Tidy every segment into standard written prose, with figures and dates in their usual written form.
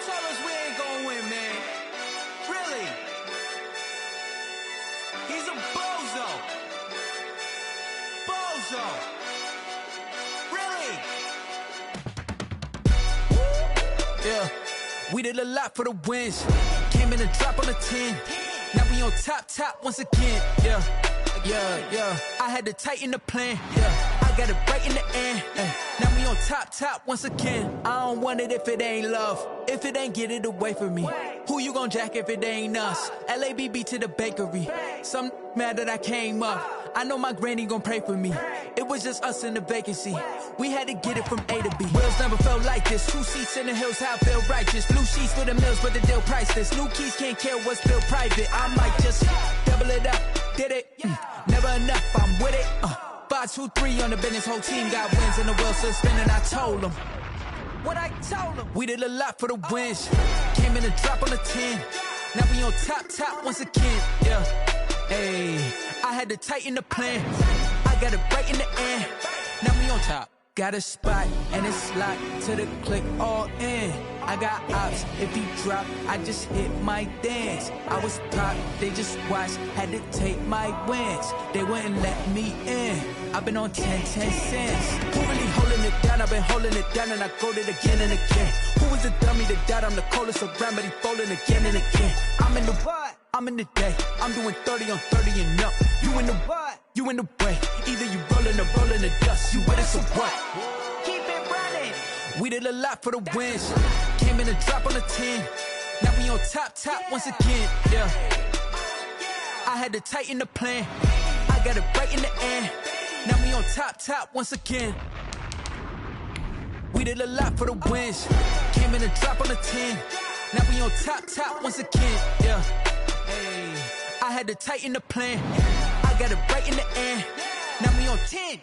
tell us we ain't gonna win, man? Really? He's a bozo. Bozo. Really? Yeah. We did a lot for the wins. Came in a drop on a 10. Now we on top once again. Yeah. I had to tighten the plan. Yeah. I got it right in the end. Now we on top once again. I don't want it if it ain't love. If it ain't, get it away from me. Who you gon' jack if it ain't us? LABB to the bakery. Some mad that I came up. I know my granny gon' pray for me. It was just us in the vacancy. We had to get it from A to B. Wheels never felt like this. 2 seats in the hills, how I feel righteous. Blue sheets for the mills, but the deal priceless. New keys can't care what's built private. I might just double it up. Did it? Never enough, I'm with it. 5, 2, 3 on the business. Whole team got wins and the wheels still spinning. I told them what I told them. We did a lot for the wins. Came in a drop on a 10. Now we on top once again. Yeah. Hey, I had to tighten the plan. I got it right in the end. Now we on top. Got a spot and it's locked to the click all in. I got ops, if he drop, I just hit my dance. I was pop, they just watched, had to take my wins. They wouldn't let me in. I've been on 10 cents. Who really holding it down? I've been holding it down and I go it again and again. Who was the dummy that died? I'm the coldest around, but he folding again and again. I'm in the what? I'm in the day. I'm doing 30 on 30 and up. You in the what? You in the way. Either you rolling or rolling the dust. You with us or what? Keep it running. We did a lot for the wins. Came in a drop on a 10. Now we on top once again. Yeah. I had to tighten the plan. I got it right in the end. Now we on top once again. We did a lot for the wins. Came in a drop on a 10. Now we on top once again. Yeah. Hey, I had to tighten the plan. I got it right in the end. Now we on 10.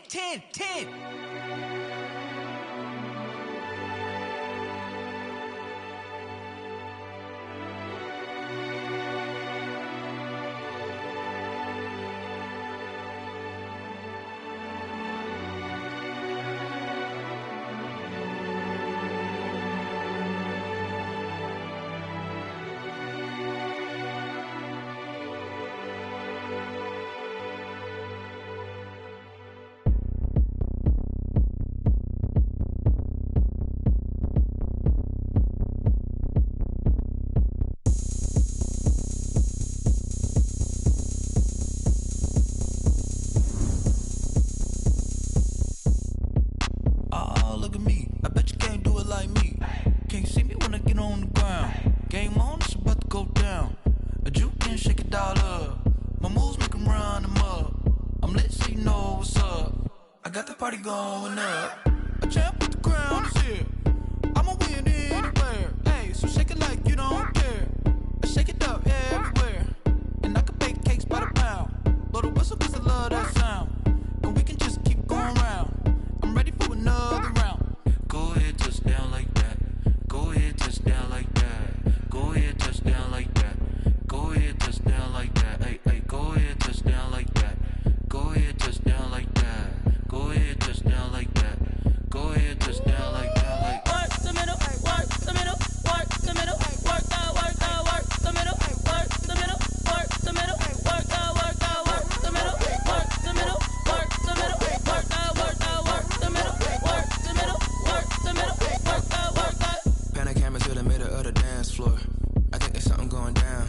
Going up, a champ with the crown is here. I'ma win anywhere. Hey, so shake it like you don't care. Shake it up everywhere. And I can bake cakes by the pound. Blow the whistle 'cause I love that sound. And we can just keep going round. I'm ready for another round. Go ahead, touch down like that. Go ahead, touch down like that. Go ahead, touch down like that. Go ahead, touch down like that. Hey, go ahead, touch down like that. Go ahead, touch down like that. Go ahead, touch down like that. Go ahead, touch down like that. Like work the middle, work the middle, work the middle, work the middle, work the middle, work the middle, work the middle, work the middle, work the middle, work the middle, work the middle, work the middle, work the. Pan a camera to the middle of the dance floor. I think there's something going down.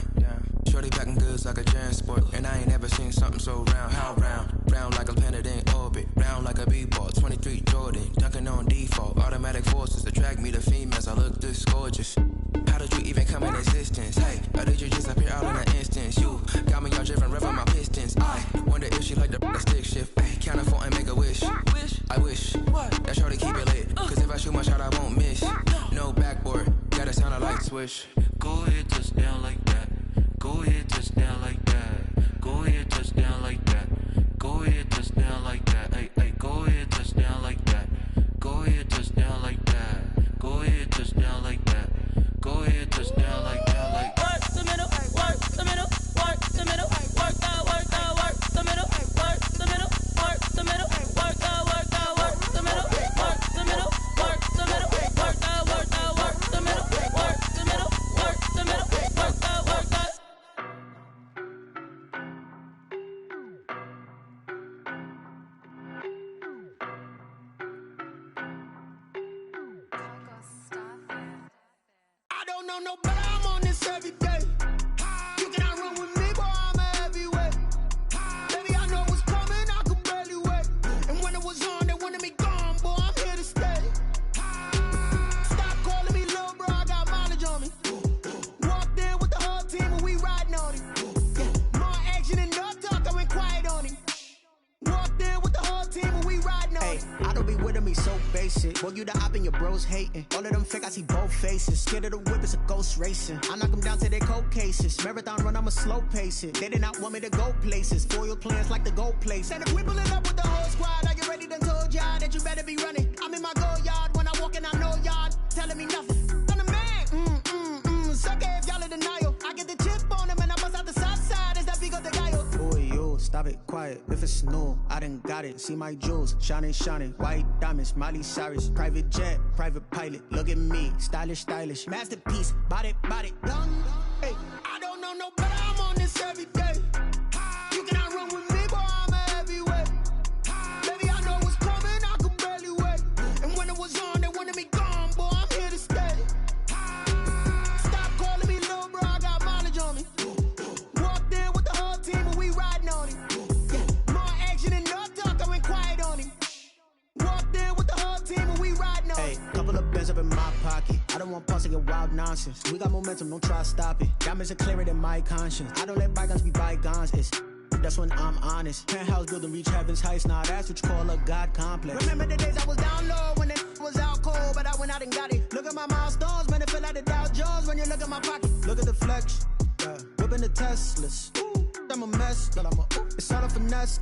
Shorty packing goods like a transport, and I ain't never seen something so round. How round? Round like a planet in orbit, round like a b-ball. 23 Jordan, dunking on default. Automatic forces attract me to females. I look this gorgeous. How did you even come in existence? Hey, or did you just appear out in an instance? You got me all driven, revving my pistons. I wonder if she like the stick shift. Hey, count it 4 and make a wish. I wish that shorty keep it lit. 'Cause if I shoot my shot, I won't miss. No backboard, gotta sound a light switch. Go ahead, touch down like that. Go ahead, touch down like that. Go ahead, touch down like that. Go ahead, touch down like that. Hey, go ahead, touch down like that. Go ahead, touch down like that. Go ahead, touch down like that. Go ahead, touch down like that. Like work the middle, work the middle, work the middle, work the middle, work the middle, work the middle, work the middle, work the middle, work the middle, work the middle, work the middle, work the middle, work the middle, work the middle, work the know no better, I'm on this every day. You cannot run with me, boy, I'm a heavyweight. Baby, I know what's coming, I could barely wait. And when it was on, they wanted me gone, boy, I'm here to stay. Stop calling me little bro, I got mileage on me. Walked in with the whole team and we riding on it. Yeah. More action and no talk, I went quiet on it. Walked in with the whole team and we riding on it. I don't be with me so basic. Boy, you the op and your bros hating. All of them fake, I see both faces. Scared of the whip, it's a ghost racing. I knock them down to their cold cases. Marathon run, I'ma slow pace it. They did not want me to go places. Foil plans like the go place. And if we pulling up with the whole squad, are you ready? Done told y'all that you better be running. I'm in my go yard. When I walk in, I know y'all telling me nothing. I'm the man. Suck it if y'all in denial. I get the chip on them and I bust out the south side. Is that Vigo the guy? Boy, yo, stop it, quiet. If it's new, I done got it. See my jewels, shining, shining. White diamonds, Miley Cyrus. Private jet, private pilot. Look at me, stylish, stylish. Masterpiece, body, done. Hey, I don't know no better, I'm on this every day. You cannot run with me, boy, I'm a heavyweight. Baby, I know what's coming, I could barely wait. And when it was on, they wanted me gone, boy, I'm here to stay. Stop calling me little bro, I got mileage on me. Walked in with the whole team and we riding on it. Yeah. More action and no talk, I went quiet on it. Walked in with the whole team and we riding on it. Couple of bands up in my pocket. I don't want pause to get wild nonsense. We got momentum, don't try to stop it. Diamonds are clearer than my conscience. I don't let bygones be bygones. That's when I'm honest. Penthouse building, reach heaven's heights. Nah, that's what you call a God complex. Remember the days I was down low when it was out cold, but I went out and got it. Look at my milestones, man, it feel like the Dow Jones when you look at my pocket. Look at the flex, whipping the Teslas. I'm a mess, but it's all a finesse.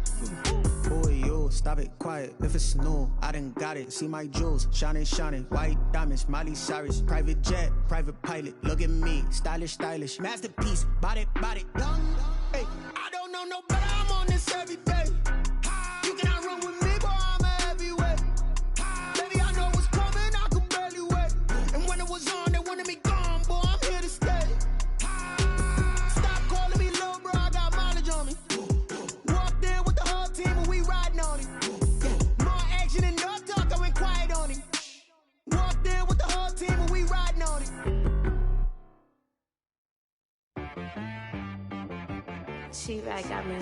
Boy, yo, stop it, quiet. If it's new, I done got it. See my jewels, shining, shining. White diamonds, Miley Cyrus. Private jet, private pilot. Look at me, stylish, stylish. Masterpiece, body, done. Hey, I don't know no better, I'm on this every day. You cannot run with me, boy, I'm a heavyweight. Baby, I know what's coming, I could barely wait. And when it was on, they wanted me gone, boy, I'm here to stay. Stop calling me little bro, I got mileage on me. Walked in with the whole team and we riding on it. Yeah. More action and no talk, I went quiet on it. Walked in with the whole team and we riding on it. She right got me.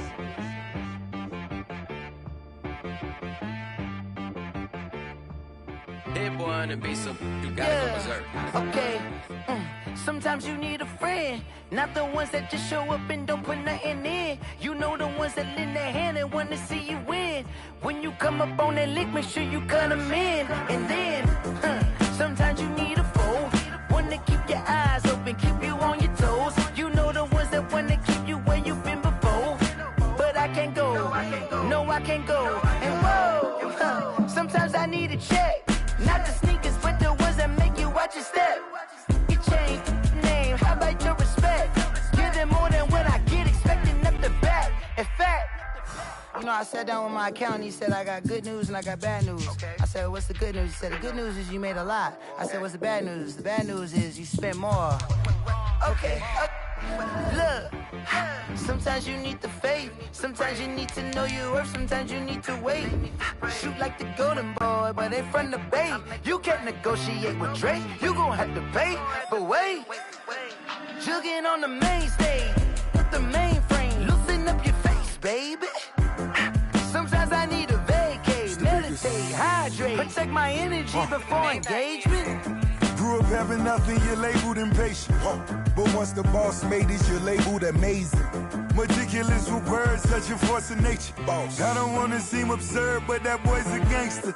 That boy on the beat, so you gotta go berserk. Okay. Sometimes you need a friend, not the ones that just show up and don't put nothing in. You know the ones that lend their hand and want to see you win. When you come up on that lick, make sure you cut them in. And then, sometimes you need a foe, one to keep your eyes open, keep you on your toes. You know the ones that want to keep you where you've been before. But I can't go, no I can't go. And whoa, sometimes I need a check. Not the sneakers, but the ones that make you watch your step. You change name, how about your respect? Give them more than what I get, expecting up the back. In fact, you know, I sat down with my accountant, he said, I got good news and I got bad news. Okay. I said, what's the good news? He said, the good news is you made a lot. I said, what's the bad news? The bad news is you spent more. Okay. Look, sometimes you need the faith, sometimes you need to know your worth, sometimes you need to wait. Shoot like the golden boy, but they from the bay. You can't negotiate with Drake, you gon' have to pay. But wait, jugging on the main stage, with the mainframe, loosen up your face, baby. Sometimes I need a vacate, meditate, hydrate, protect my energy before engagement. Grew up having nothing, you're labeled impatient. But once the boss made it, you're labeled amazing. Meticulous with words, such a force of nature. Boss. I don't wanna seem absurd, but that boy's a gangster.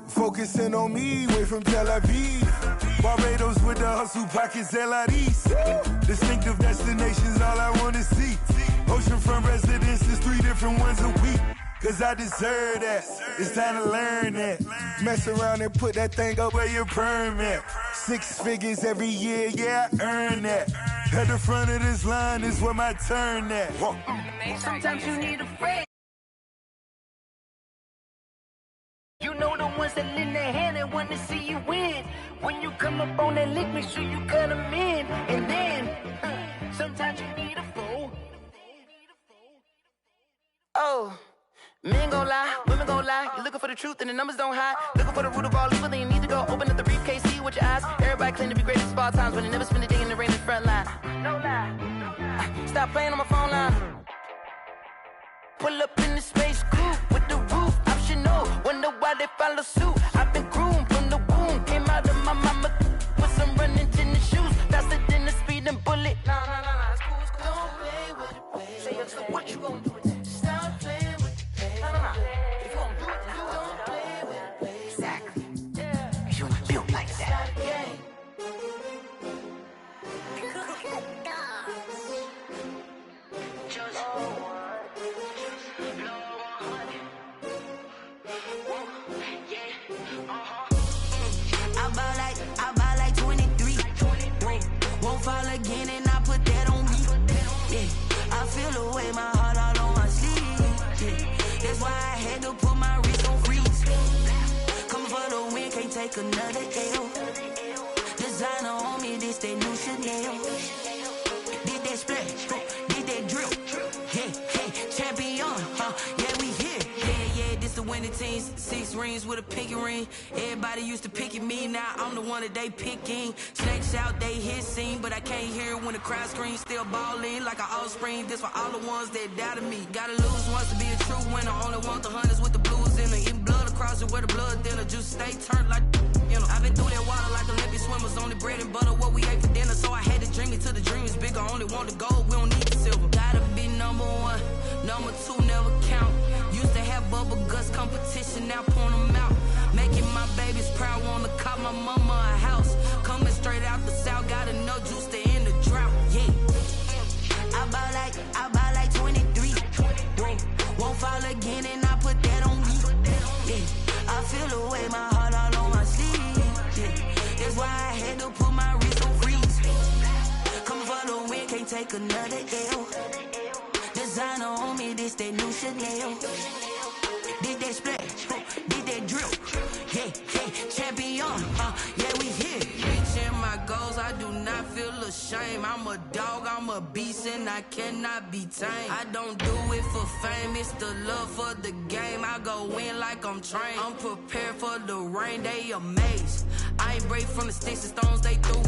Focusing on me, way from Tel Aviv. Barbados with the hustle pockets, LIDs. Distinctive destinations, all I wanna see. Oceanfront residences, 3 different ones a week. Cause I deserve that, it's time to learn that. Mess around and put that thing up where your permit. 6 figures every year, yeah, I earn that. At the front of this line is where my turn at. Sometimes you need a friend. You know the ones that lend their hand and want to see you win. When you come up on that lick, make sure you cut them in. And then, sometimes you need a fool. Oh. Men gon' lie, women gon' lie. You're looking for the truth and the numbers don't hide. Looking for the root of all evil, then you need to go open up the briefcase, see with your eyes. Everybody claim to be greatest of all times, when they never spend a day in the rain. airliner. No lie. Stop playing on my phone line. Pull up in the space coupe with the roof optional. Wonder why they follow suit. I've been groomed from the womb. Came out of my mama with some running tennis shoes. Faster than the speeding bullet. No, it's cool, it's cool. Don't play with it, baby. Say yo, so what you gonna do with it? Stop playing with it, baby. No. If you gonna do it, you don't play with it, baby. Exactly. Yeah. Cause you ain't built like that. I buy like 23. Won't fall again and I put that on me. Yeah, I feel the way, my heart all on my sleeve. Yeah, that's why I had to put my wrist on freeze. Come for the win, can't take another L. Designer on me, this that new Chanel. Did that splash, did that drill. Yeah, champion, yeah, we here. Yeah, this the winning teams. 6 rings with a pinky ring. Everybody used to pick at me, now I'm the one that they picking. Snakes out, they hit scene, but I can't hear when the crowd screams. Still balling like an offspring. This for all the ones that doubted me. Gotta lose once to be a true winner. Only want the hunters with the blues in it. Eating blood across it where the blood thinner. Juice stay turned like, you know. I've been through that water like Olympic swimmers. Only bread and butter, what we ate for dinner. So I had to dream it till the dream is bigger. Only want the gold, we don't need the silver. Gotta be number 1, number 2 never count. Used to have bubble guts competition, now point them out. Making my babies proud, wanna cop my mama a house. Coming straight out the south, gotta know juice to end the drought. Yeah, I buy like 23. Won't fall again and I put that on me. Yeah, I feel the way, my heart all on my sleeve. Yeah, that's why I had to put my wrist on freeze. Coming for the win, can't take another L. Designer on me, this that new Chanel. Did that splash, did that drill. Yeah, champion, yeah, we here. Reaching my goals, I do not feel ashamed. I'm a dog, I'm a beast, and I cannot be tamed. I don't do it for fame, it's the love for the game. I go in like I'm trained. I'm prepared for the rain, they amazed. I ain't break from the sticks and stones they threw.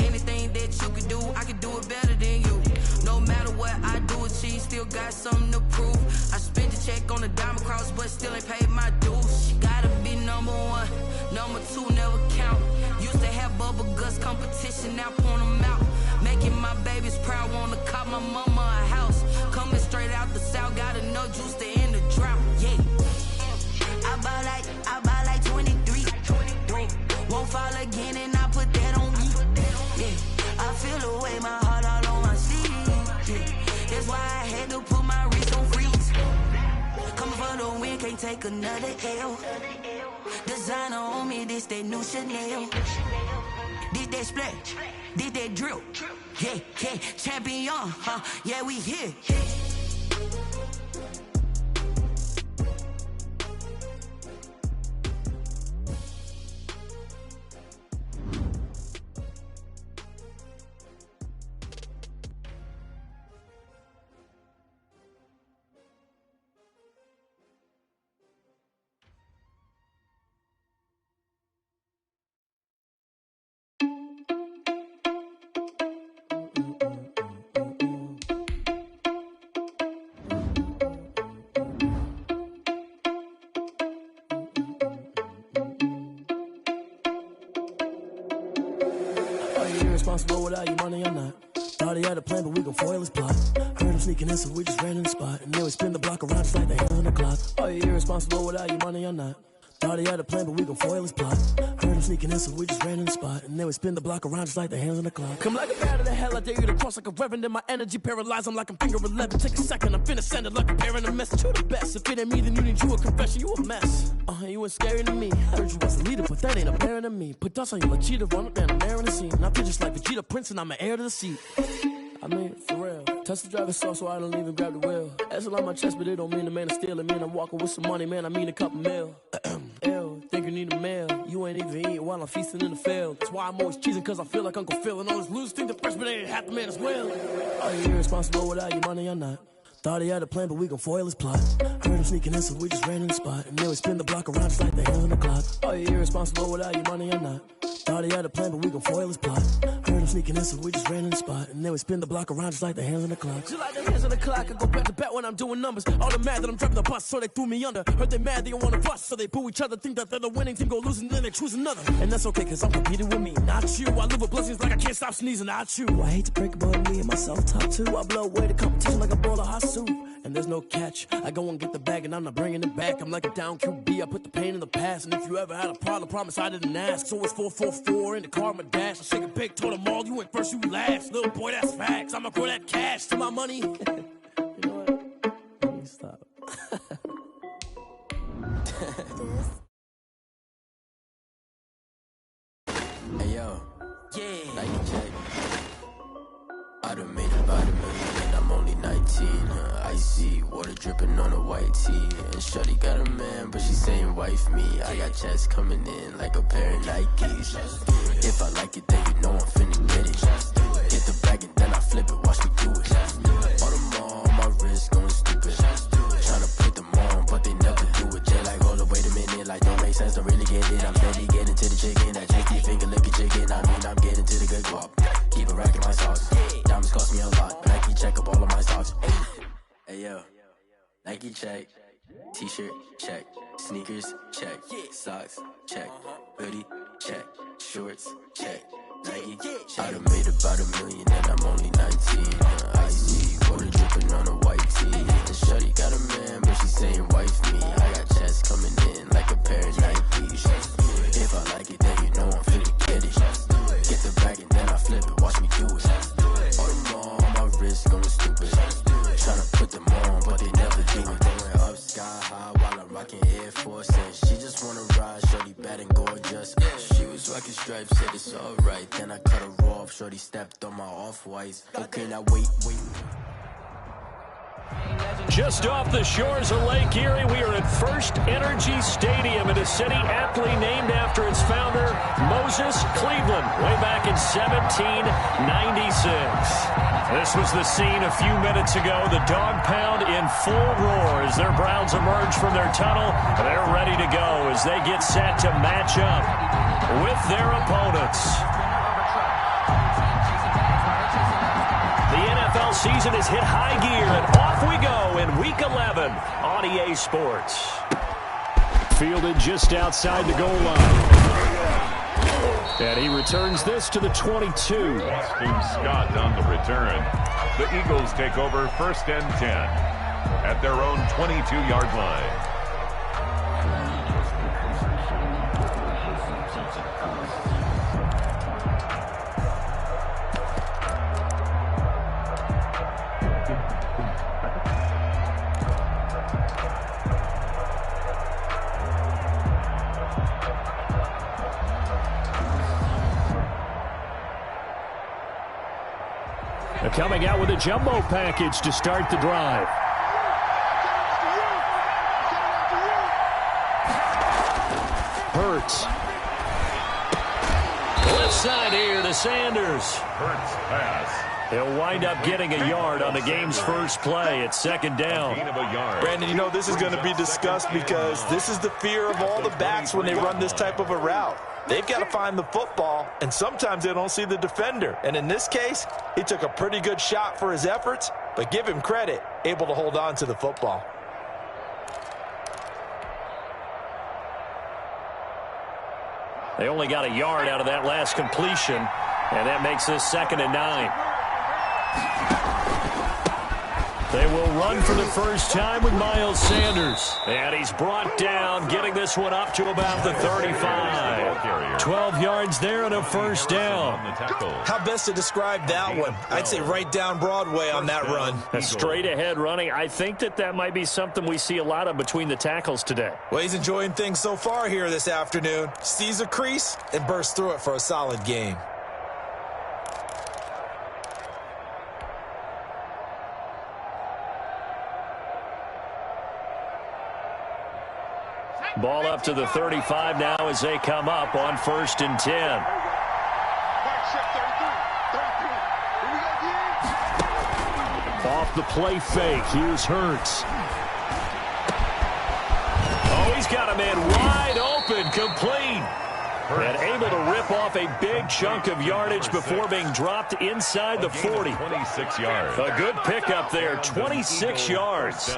Anything that you can do, I can do it better than you. No matter what I do, achieve, still got something to prove. I spent the check on the diamond cross, but still ain't paid my dues. Gotta be number 1, number 2 never count. Used to have bubble guts competition, now point them out. Making my babies proud, wanna cop my mama a house. Coming straight out the south, gotta know juice to end the drought. Yeah, I buy like 23. Won't fall again and I put that on me. Yeah, I feel the way, my heart all on my sleeve. Yeah, that's why I had to put my wrist on freeze. Coming for the win, can't take another L. Designer on me, this that new Chanel. Did that splash, did that drill. Yeah, champion, yeah, we here. Responsible without you money or not. Thought he had a plan, but we gon' foil his plot. Heard him sneaking in, so we just ran in the spot. And then we spin the block around just like the hands on the clock. Are you irresponsible without you money or not? Thought he had a plan, but we gon' foil his plot. Heard him sneaking in, so we just ran in the spot. And then we spin the block around just like the hands on the clock. Come like a bat of the hell, I dare you to cross like a reverend. And my energy paralyzed, I'm like I'm finger 11. Take a second, I'm finna send it like a parent a message. You the best, if it ain't me, then you need you a confession. You a mess, you ain't scary to me. Heard you was a leader, but that ain't apparent to me. Put dust on you like cheetah, run up and I'm there in the scene. And I feel just like Vegeta Prince and I'm an heir to the seat. I mean, for real. Touch the driver's sauce so I don't even grab the wheel. That's on my chest, but it don't mean the man is stealing. Man, I'm walking with some money, man, I mean a couple mil. Ew, think you need a meal. You ain't even eating while I'm feasting in the field. That's why I'm always cheesing, cause I feel like Uncle Phil. And all this losers think the freshman ain't half the man as well. Are you irresponsible without your money or not? Thought he had a plan, but we gon' foil his plot. Heard him sneaking in, so we just ran in the spot. And then we spin the block around just like the hands on the clock. Are you irresponsible without your money or not? Thought he had a plan, but we gon' foil his plot. Heard them sneaking in, so we just ran in the spot. And then we spin the block around just like the hands on the clock. Just like the hands on the clock, I go back to back when I'm doing numbers. All the mad that I'm driving the bus, so they threw me under. Heard they mad, they don't want to bust, so they boo each other. Think that they're the winning team, go losing, then they choose another. And that's okay, cause I'm competing with me, not you. I live with blessings like I can't stop sneezing, not you. I hate to break it, but me and myself top two. I blow away the competition like a bowl of hot soup. And there's no catch. I go and get the bag and I'm not bringing it back. I'm like a down QB, I put the pain in the past. And if you ever had a problem, promise I didn't ask. So it's 444 in the car, my dash. I shake a big, told them all, you went first, you last. Little boy, that's facts. I'ma grow that cash to my money. You know what? Let me stop. Hey yo, yeah, like you check. I done made about $1 million and I'm only 19. Icy water dripping on a white tee. And shorty got a man, but she saying wife me. I got checks coming in like a pair of Nikes. If I like it, then you know I'm finna get it. Get the bag and then I flip it, watch me do it. All them all on my wrist going stupid. Tryna put them on, but they never do it. They like, hold up, wait a minute, like don't make sense, don't really get it. I'm steady getting to the chicken, that cheeky finger licking chicken. I mean, I'm getting to the good guap. Keep it racking my sauce. Diamonds cost me a lot. Nike check up all of my stocks. Hey yo, Nike check. T-shirt check. Sneakers check. Socks check. Hoodie check. Shorts check. Nike check. I done made about $1 million and I'm only 19. Icy water dripping on a white tee. And shorty got a man, but she saying wife me. I got checks coming in like a pair of Nikes. If I like it, then you know I'm finna get it. Get the bag and then I flip it, watch me do it. All them all on my wrist going stupid. Tryna put them on, but they never do it. Going up sky high while I'm rocking Air Force. And she just wanna ride, shorty bad and gorgeous. She was rocking stripes, said it's alright. Then I cut her off, shorty stepped on my off-whites. Okay, now wait. Just off the shores of Lake Erie, we are at First Energy Stadium in a city aptly named after its founder, Moses Cleveland, way back in 1796. This was the scene a few minutes ago. The dog pound in full roar as their Browns emerge from their tunnel. They're ready to go as they get set to match up with their opponents. The NFL season has hit high gear, and off we go in Week 11 on EA Sports. Fielded just outside the goal line. And he returns this to the 22. Austin Scott on the return. The Eagles take over 1st and 10 at their own 22-yard line. Coming out with a jumbo package to start the drive. Hurts. Left side here to Sanders. Hurts pass. He'll wind up getting a yard on the game's first play at 2nd down. Brandon, you know this is going to be discussed because this is the fear of all the backs when they run this type of a route. They've got to find the football, and sometimes they don't see the defender. And in this case, he took a pretty good shot for his efforts, but give him credit, able to hold on to the football. They only got a yard out of that last completion, and that makes this 2nd and 9. They will run for the first time with Miles Sanders. And he's brought down, getting this one up to about the 35. 12 yards there and a first down. How best to describe that one? I'd say right down Broadway on that run. A straight ahead running. I think that might be something we see a lot of between the tackles today. Well, he's enjoying things so far here this afternoon. Sees a crease and bursts through it for a solid gain. Ball up to the 35 now as they come up on 1st and 10. Off the play fake, here's Hurts. Oh, he's got a man wide open, complete. And able to rip off a big chunk of yardage before being dropped inside the 40. 26 yards. A good pickup there, 26 yards.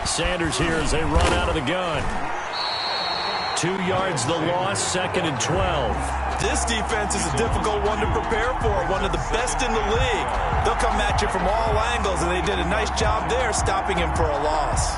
Sanders here as they run out of the gun. 2 yards the loss, 2nd and 12. This defense is a difficult one to prepare for, one of the best in the league. They'll come at you from all angles, and they did a nice job there stopping him for a loss.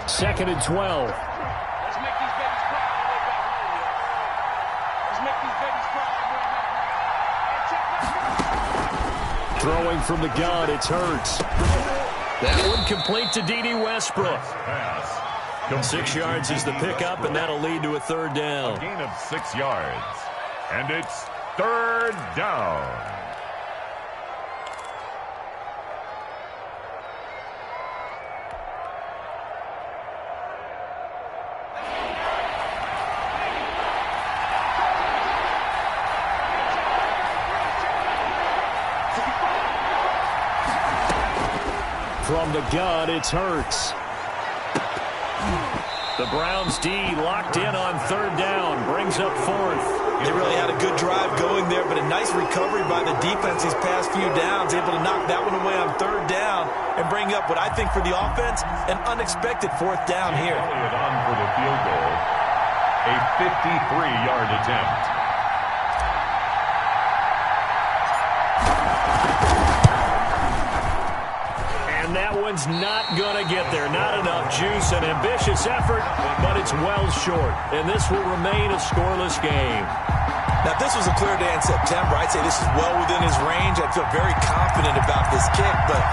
Second and 12. Throwing from the gun, it's Hurts. That one complete to D.D. Westbrook. 6 yards is the pickup, and that'll lead to a 3rd down. A gain of 6 yards. And it's 3rd down. From the gun, it's Hurts. The Browns D locked in on 3rd down, brings up 4th. They really had a good drive going there, but a nice recovery by the defense these past few downs, able to knock that one away on 3rd down and bring up what I think for the offense, an unexpected 4th down here. Elliott on for the field goal, a 53-yard attempt. And that one's not going to get there. Not enough juice. An ambitious effort, but it's well short. And this will remain a scoreless game. Now, if this was a clear day in September, I'd say this is well within his range. I'd feel very confident about this kick, but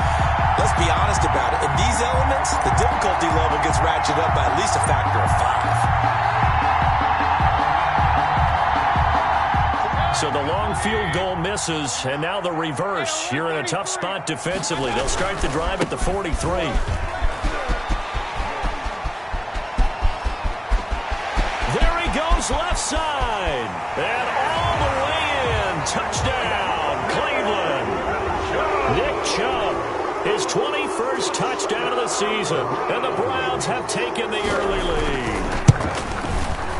let's be honest about it. In these elements, the difficulty level gets ratcheted up by at least a factor of 5. So the long field goal misses, and now the reverse. You're in a tough spot defensively. They'll start the drive at the 43. There he goes left side. And all the way in. Touchdown, Cleveland. Nick Chubb, his 21st touchdown of the season. And the Browns have taken the early lead.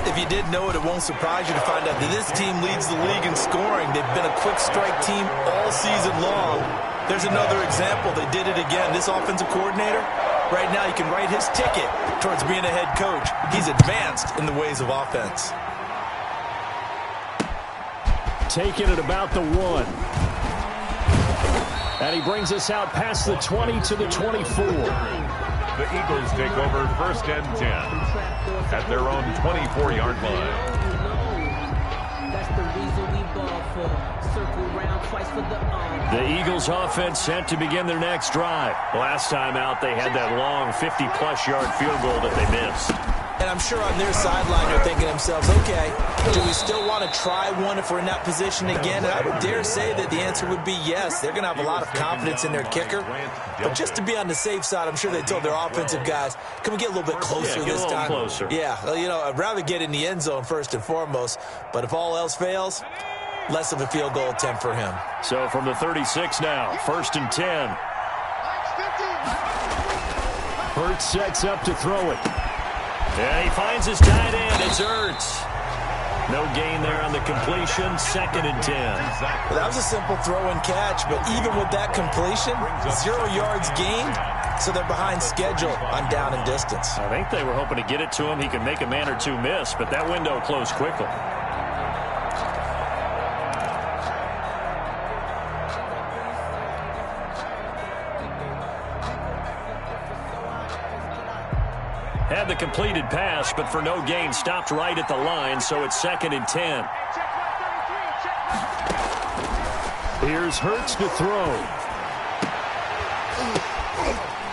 If you didn't know it, it won't surprise you to find out that this team leads the league in scoring. They've been a quick strike team all season long. There's another example. They did it again. This offensive coordinator, right now you can write his ticket towards being a head coach. He's advanced in the ways of offense. Taking it about the 1. And he brings us out past the 20 to the 24. The Eagles take over 1st and 10 at their own 24-yard line. The Eagles offense set to begin their next drive. Last time out, they had that long 50-plus yard field goal that they missed. And I'm sure on their sideline they're thinking to themselves, okay, do we still want to try one if we're in that position again? And I would dare say that the answer would be yes. They're going to have a lot of confidence in their kicker. But just to be on the safe side, I'm sure they told their offensive guys, can we get a little bit closer this time? Closer. Yeah, well, you know, I'd rather get in the end zone first and foremost. But if all else fails, less of a field goal attempt for him. So from the 36 now, 1st and 10. Hurts sets up to throw it. And he finds his tight end. It's Hurts. No gain there on the completion. 2nd and 10. Well, that was a simple throw and catch, but even with that completion, 0 yards gained, so they're behind schedule on down and distance. I think they were hoping to get it to him. He could make a man or two miss, but that window closed quickly. Had the completed pass, but for no gain, stopped right at the line, so it's 2nd and 10. Here's Hurts to throw.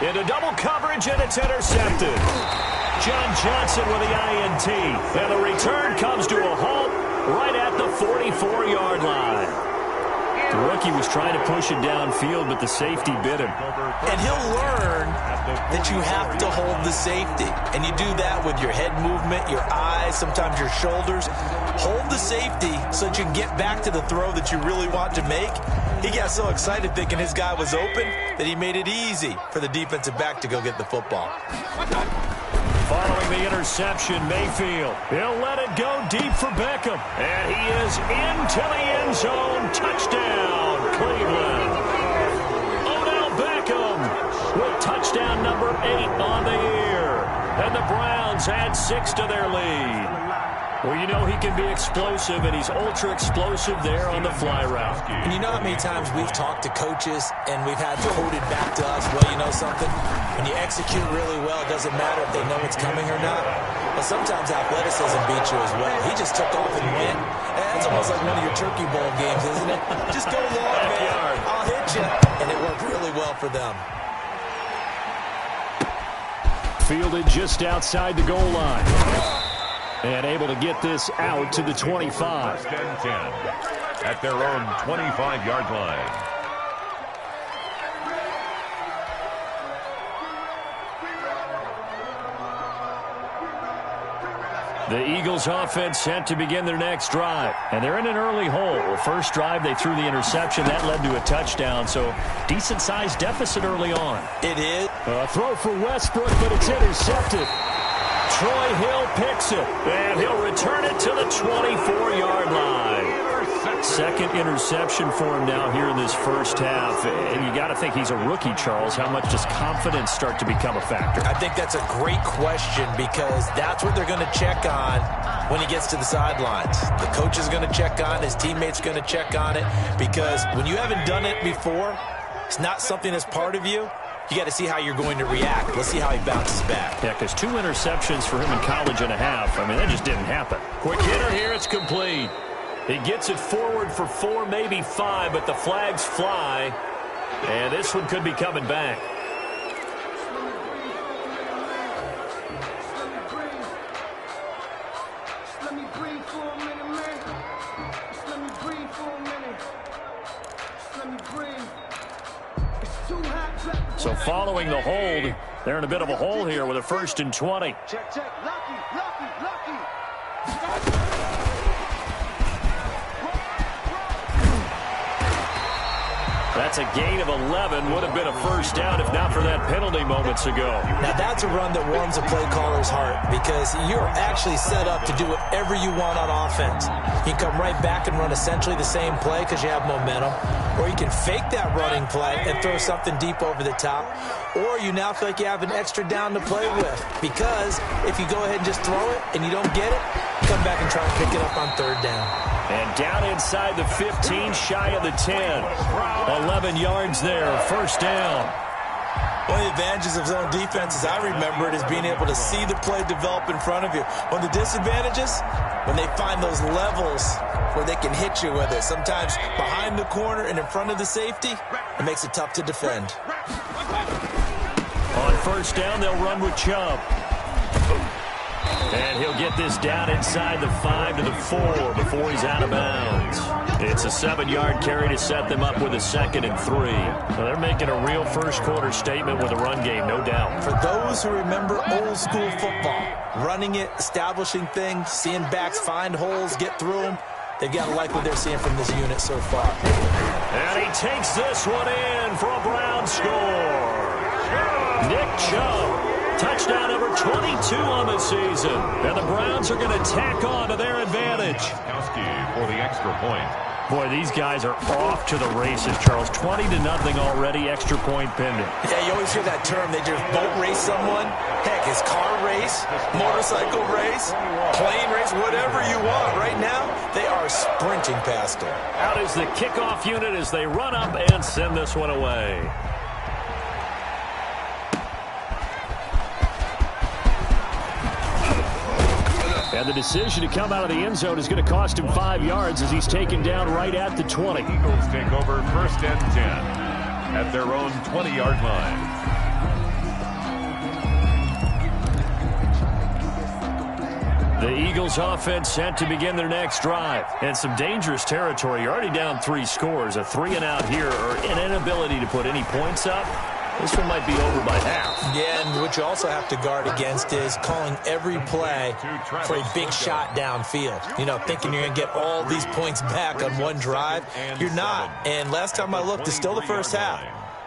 Into double coverage, and it's intercepted. John Johnson with the INT. And the return comes to a halt right at the 44-yard line. The rookie was trying to push it downfield, but the safety bit him. And he'll learn that you have to hold the safety. And you do that with your head movement, your eyes, sometimes your shoulders. Hold the safety so that you can get back to the throw that you really want to make. He got so excited thinking his guy was open that he made it easy for the defensive back to go get the football. Following the interception, Mayfield. He'll let it go deep for Beckham. And he is into the end zone. Touchdown, Cleveland. Odell Beckham with touchdown number 8 on the year. And the Browns add 6 to their lead. Well, you know he can be explosive, and he's ultra-explosive there on the fly route. And you know how many times we've talked to coaches and we've had quoted back to us, well, you know something? When you execute really well, it doesn't matter if they know it's coming or not. But sometimes athleticism beats you as well. He just took off and went. That's almost like one of your Turkey Bowl games, isn't it? Just go long, man. I'll hit you. And it worked really well for them. Fielded just outside the goal line. And able to get this out to the 25. 1st and 10 at their own 25-yard line. The Eagles offense set to begin their next drive. And they're in an early hole. The first drive, they threw the interception. That led to a touchdown, so decent-sized deficit early on. It is. A throw for Westbrook, but it's intercepted. Troy Hill picks it, and he'll return it to the 24-yard line. Second interception for him now here in this first half. And you got to think he's a rookie, Charles. How much does confidence start to become a factor? I think that's a great question because that's what they're going to check on when he gets to the sidelines. The coach is going to check on, his teammates going to check on it, because when you haven't done it before, it's not something that's part of you. You got to see how you're going to react. Let's see how he bounces back. Yeah, because 2 interceptions for him in college and a half. I mean, that just didn't happen. Quick hitter here. It's complete. He gets it forward for 4, maybe 5, but the flags fly. And this one could be coming back. So following the hold, they're in a bit of a hole here with a 1st and 20. Check, check. Lucky. That's a gain of 11. Would have been a first down if not for that penalty moments ago. Now that's a run that warms a play caller's heart because you're actually set up to do whatever you want on offense. You can come right back and run essentially the same play because you have momentum, or you can fake that running play and throw something deep over the top, or you now feel like you have an extra down to play with because if you go ahead and just throw it and you don't get it, come back and try and pick it up on 3rd down. And down inside the 15, shy of the 10. 11 yards there, 1st down. One of the advantages of zone defense, as I remember it, is being able to see the play develop in front of you. One of the disadvantages, when they find those levels where they can hit you with it, sometimes behind the corner and in front of the safety, it makes it tough to defend. On 1st down, they'll run with Chubb. And he'll get this down inside the 5 to the 4 before he's out of bounds. It's a 7-yard carry to set them up with a 2nd and 3. Well, they're making a real first-quarter statement with a run game, no doubt. For those who remember old-school football, running it, establishing things, seeing backs find holes, get through them, they've got to like what they're seeing from this unit so far. And he takes this one in for a Brown score. Nick Chubb. Touchdown number 22 on the season. And the Browns are going to tack on to their advantage. For the extra point. Boy, these guys are off to the races, Charles. 20-0 already, extra point pending. Yeah, you always hear that term. They just boat race someone. Heck, it's car race, motorcycle race, plane race, whatever you want. Right now, they are sprinting past them. Out is the kickoff unit as they run up and send this one away. And the decision to come out of the end zone is going to cost him 5 yards as he's taken down right at the 20. Eagles take over 1st and 10 at their own 20-yard line. The Eagles offense set to begin their next drive. And some dangerous territory. You're already down 3 scores. A 3-and-out here or an inability to put any points up. This one might be over by half. Yeah, and what you also have to guard against is calling every play for a big shot downfield. You know, thinking you're going to get all these points back on one drive. You're not. And last time I looked, it's still the first half.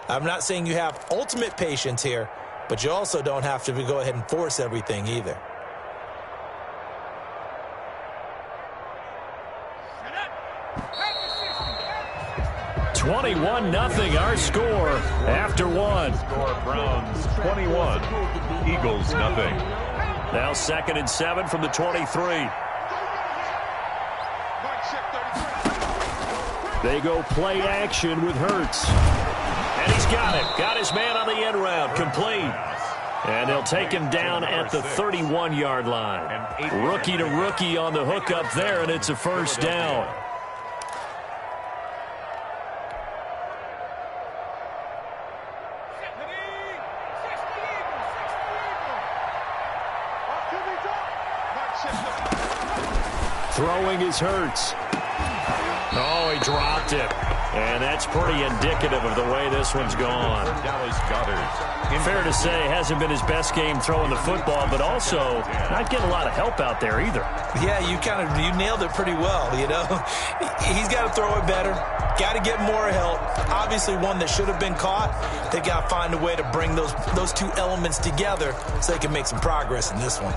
I'm not saying you have ultimate patience here, but you also don't have to go ahead and force everything either. 21-0 our score after one. Score Browns 21, Eagles 0. Now 2nd and 7 from the 23. They go play action with Hurts. And he's got it. Got his man on the end round. Complete. And they'll take him down at the 31-yard line. Rookie to rookie on the hook up there, and it's a first down. Throwing is Hurts. Oh, he dropped it. And that's pretty indicative of the way this one's gone. Fair to say, hasn't been his best game throwing the football, but also not getting a lot of help out there either. Yeah, you nailed it pretty well, you know. He's got to throw it better. Got to get more help. Obviously one that should have been caught. They got to find a way to bring those two elements together so they can make some progress in this one.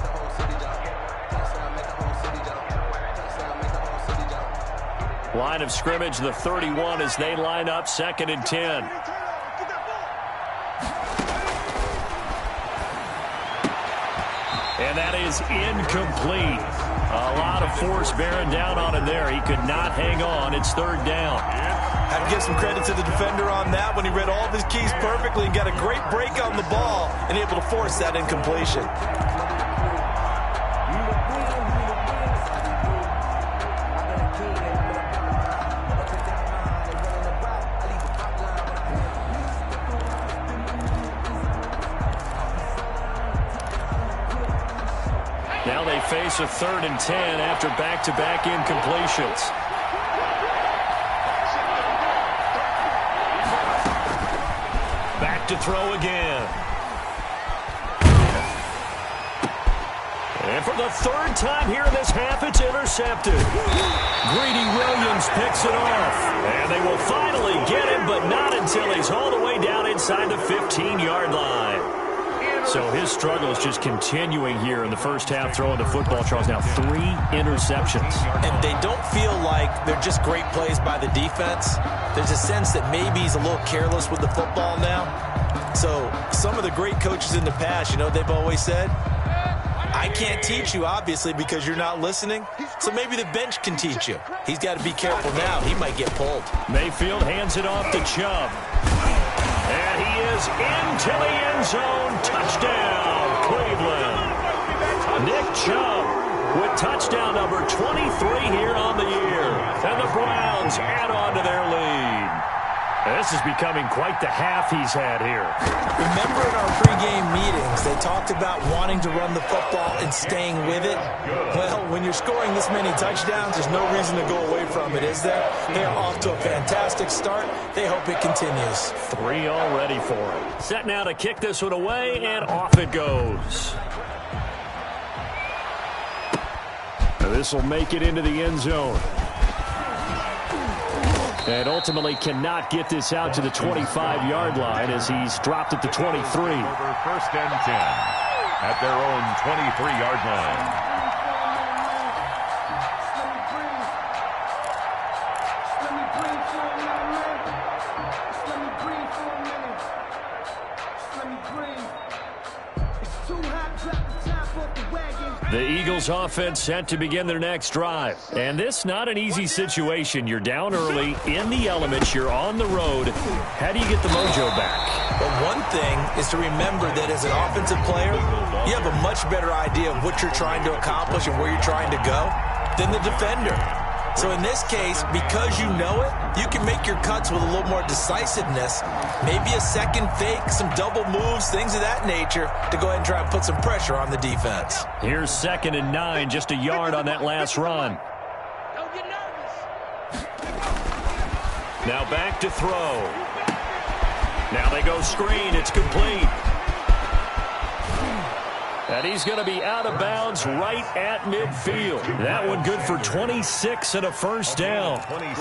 Line of scrimmage, the 31 as they line up 2nd and 10. And that is incomplete. A lot of force bearing down on him there. He could not hang on. It's 3rd down. Have to give some credit to the defender on that when he read all of his keys perfectly and got a great break on the ball and able to force that incompletion. Now they face a 3rd and 10 after back-to-back incompletions. Back to throw again. And for the 3rd time here in this half, it's intercepted. Greedy Williams picks it off. And they will finally get him, but not until he's all the way down inside the 15-yard line. So his struggle is just continuing here in the first half, throwing the football. Charles, now 3 interceptions. And they don't feel like they're just great plays by the defense. There's a sense that maybe he's a little careless with the football now. So some of the great coaches in the past, you know, they've always said, I can't teach you, obviously, because you're not listening. So maybe the bench can teach you. He's got to be careful now. He might get pulled. Mayfield hands it off to Chubb. And he is into the end zone. Touchdown, Cleveland. Nick Chubb with touchdown number 23 here on the year. And the Browns add on to their lead. This is becoming quite the half he's had here. Remember in our pregame meetings, they talked about wanting to run the football and staying with it. Well, when you're scoring this many touchdowns, there's no reason to go away from it, is there? They're off to a fantastic start. They hope it continues. 3 already for him. Set now to kick this one away, and off it goes. This will make it into the end zone. And ultimately cannot get this out to the 25-yard line as he's dropped at the 23. Over 1st and 10 at their own 23-yard line. The Eagles offense set to begin their next drive. And this not an easy situation. You're down early, in the elements, you're on the road. How do you get the mojo back? Well, one thing is to remember that as an offensive player, you have a much better idea of what you're trying to accomplish and where you're trying to go than the defender. So in this case, because you know it, you can make your cuts with a little more decisiveness, maybe a second fake, some double moves, things of that nature, to go ahead and try and put some pressure on the defense. Here's 2nd and 9, just a yard on that last run. Don't get nervous. Now back to throw. Now they go screen. It's complete. And he's going to be out of bounds right at midfield. That one good for 26 and a first down.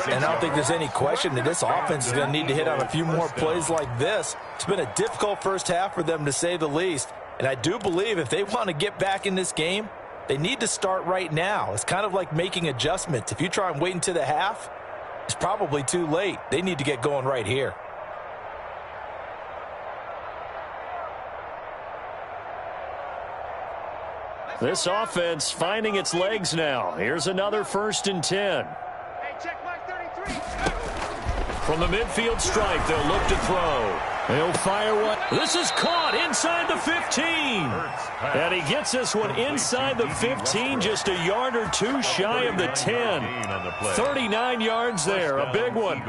And I don't think there's any question that this offense is going to need to hit on a few more plays like this. It's been a difficult first half for them, to say the least. And I do believe if they want to get back in this game, they need to start right now. It's kind of like making adjustments. If you try and wait until the half, it's probably too late. They need to get going right here. This offense finding its legs now. Here's another 1st and 10. Hey, check Mike 33. From the midfield strike, they'll look to throw. He'll fire one. This is caught inside the 15. And he gets this one inside the 15, just a yard or two shy of the 10. 39 yards there, a big one.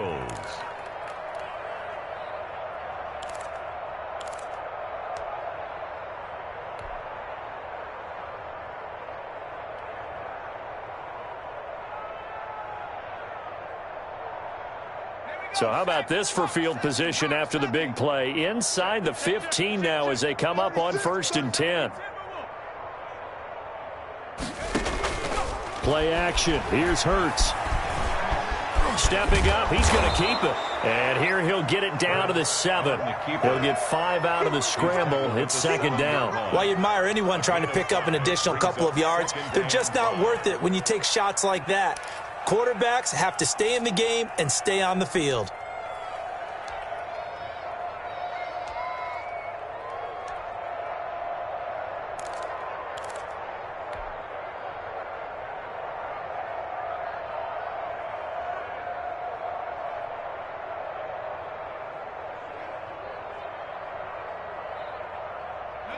So how about this for field position after the big play? Inside the 15 now as they come up on 1st and 10. Play action. Here's Hurts. Stepping up. He's going to keep it. And here he'll get it down to the 7. He'll get 5 out of the scramble. It's 2nd down. Well, you admire anyone trying to pick up an additional couple of yards. They're just not worth it when you take shots like that. Quarterbacks have to stay in the game and stay on the field.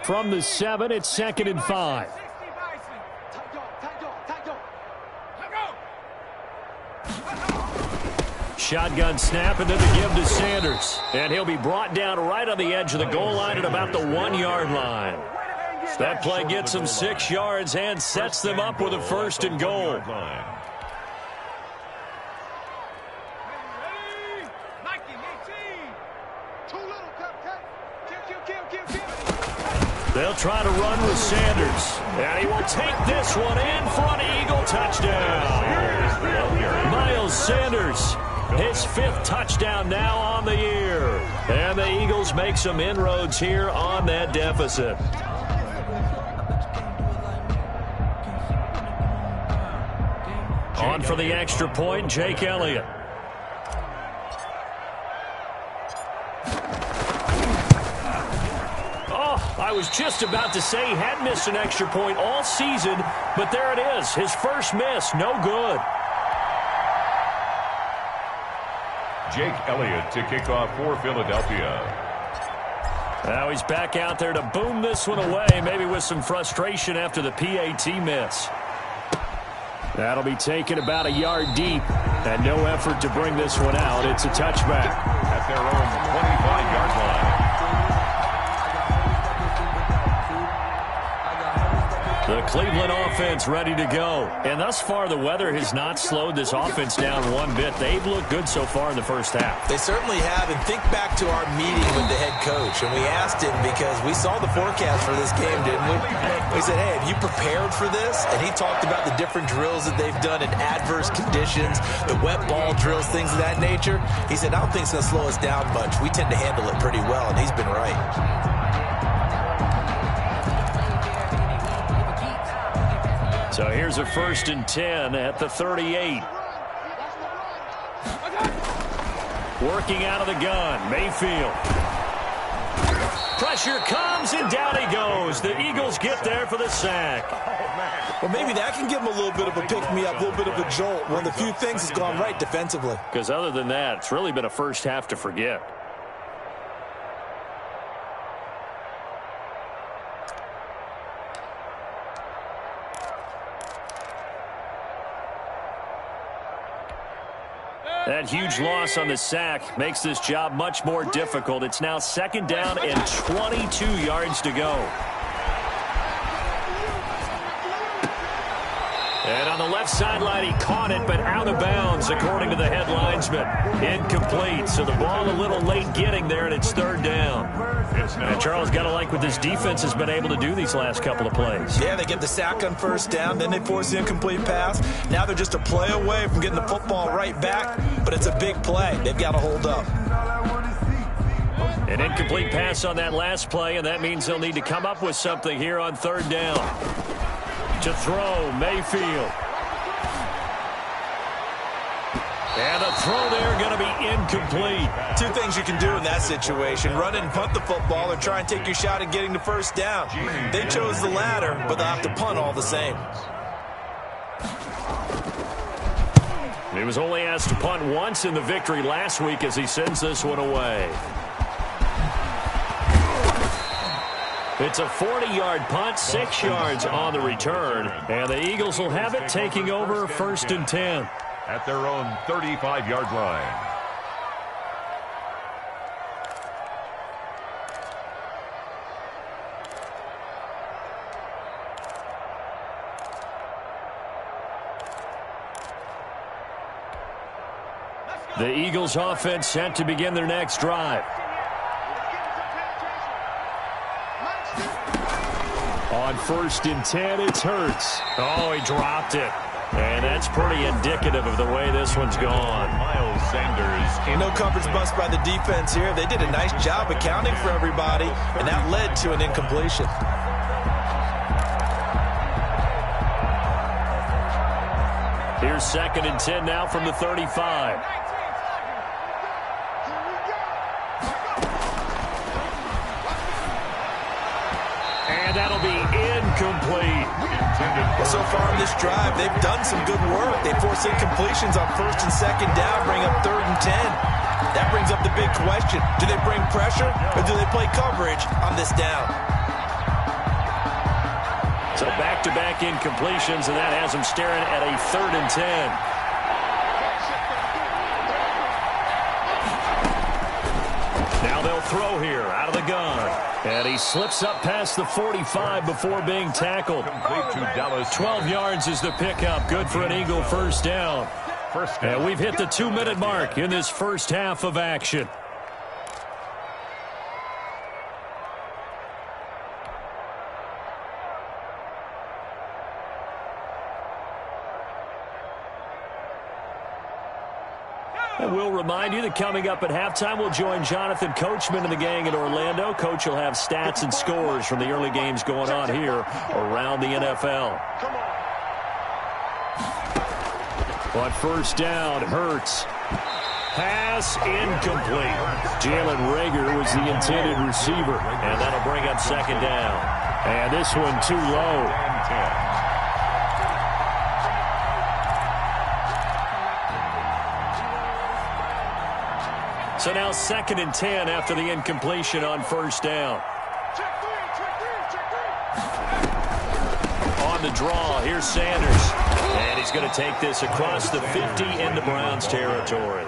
From the 7, it's 2nd and 5. Shotgun snap, and then the give to Sanders. And he'll be brought down right on the edge of the goal line at about the 1-yard line. That play gets them 6 yards and sets them up with a 1st and goal. They'll try to run with Sanders. And he will take this one in for an Eagle touchdown. Miles Sanders, his 5th touchdown now on the year. And the Eagles make some inroads here on that deficit. On for the extra point, Jake Elliott. I was just about to say he had missed an extra point all season, but there it is. His first miss, no good. Jake Elliott to kick off for Philadelphia. Now he's back out there to boom this one away, maybe with some frustration after the PAT miss. That'll be taken about a yard deep, and no effort to bring this one out. It's a touchback. At their own 25-yard line. The Cleveland offense ready to go. And thus far, the weather has not slowed this offense down one bit. They've looked good so far in the first half. They certainly have. And think back to our meeting with the head coach. And we asked him, because we saw the forecast for this game, didn't we? We said, hey, have you prepared for this? And he talked about the different drills that they've done in adverse conditions, the wet ball drills, things of that nature. He said, I don't think it's going to slow us down much. We tend to handle it pretty well, and he's been right. So here's a 1st and 10 at the 38. Working out of the gun, Mayfield. Pressure comes, and down he goes. The Eagles get there for the sack. Well, maybe that can give them a little bit of a pick-me-up, a little bit of a jolt. One of the few things that's gone right defensively. Because other than that, it's really been a first half to forget. That huge loss on the sack makes this job much more difficult. It's now 2nd down and 22 yards to go. And on the left sideline, he caught it, but out of bounds, according to the head linesman. Incomplete, so the ball a little late getting there, and it's 3rd down. And Charles, got to like what this defense has been able to do these last couple of plays. Yeah, they get the sack on 1st down, then they force the incomplete pass. Now they're just a play away from getting the football right back, but it's a big play. They've got to hold up. An incomplete pass on that last play, and that means they'll need to come up with something here on 3rd down. To throw, Mayfield. And a throw there going to be incomplete. 2 things you can do in that situation. Run and punt the football or try and take your shot at getting the 1st down. They chose the latter, but they'll have to punt all the same. He was only asked to punt once in the victory last week as he sends this one away. It's a 40-yard punt, 6 yards on the return, and the Eagles will have it taking over 1st and 10. At their own 35-yard line. The Eagles offense set to begin their next drive. On 1st and 10, it's Hurts. Oh, he dropped it. And that's pretty indicative of the way this one's gone. Miles Sanders. No coverage bust by the defense here. They did a nice job accounting for everybody, and that led to an incompletion. Here's 2nd and 10 now from the 35. And that'll be incomplete. So far in this drive, they've done some good work. They force incompletions on 1st and 2nd down, bring up 3rd and 10. That brings up the big question. Do they bring pressure or do they play coverage on this down? So back-to-back incompletions, and that has them staring at a 3rd and 10. Now they'll throw here out of the gun. And he slips up past the 45 before being tackled. 12 yards is the pickup. Good for an Eagle 1st down. And we've hit the 2-minute mark in this first half of action. And we'll remind you that coming up at halftime, we'll join Jonathan Coachman and the gang in Orlando. Coach will have stats and scores from the early games going on here around the NFL. But 1st down, Hurts. Pass incomplete. Jalen Reagor was the intended receiver, and that'll bring up 2nd down. And this one too low. So now 2nd and 10 after the incompletion on 1st down. On the draw, here's Sanders. And he's going to take this across the 50 into Browns territory.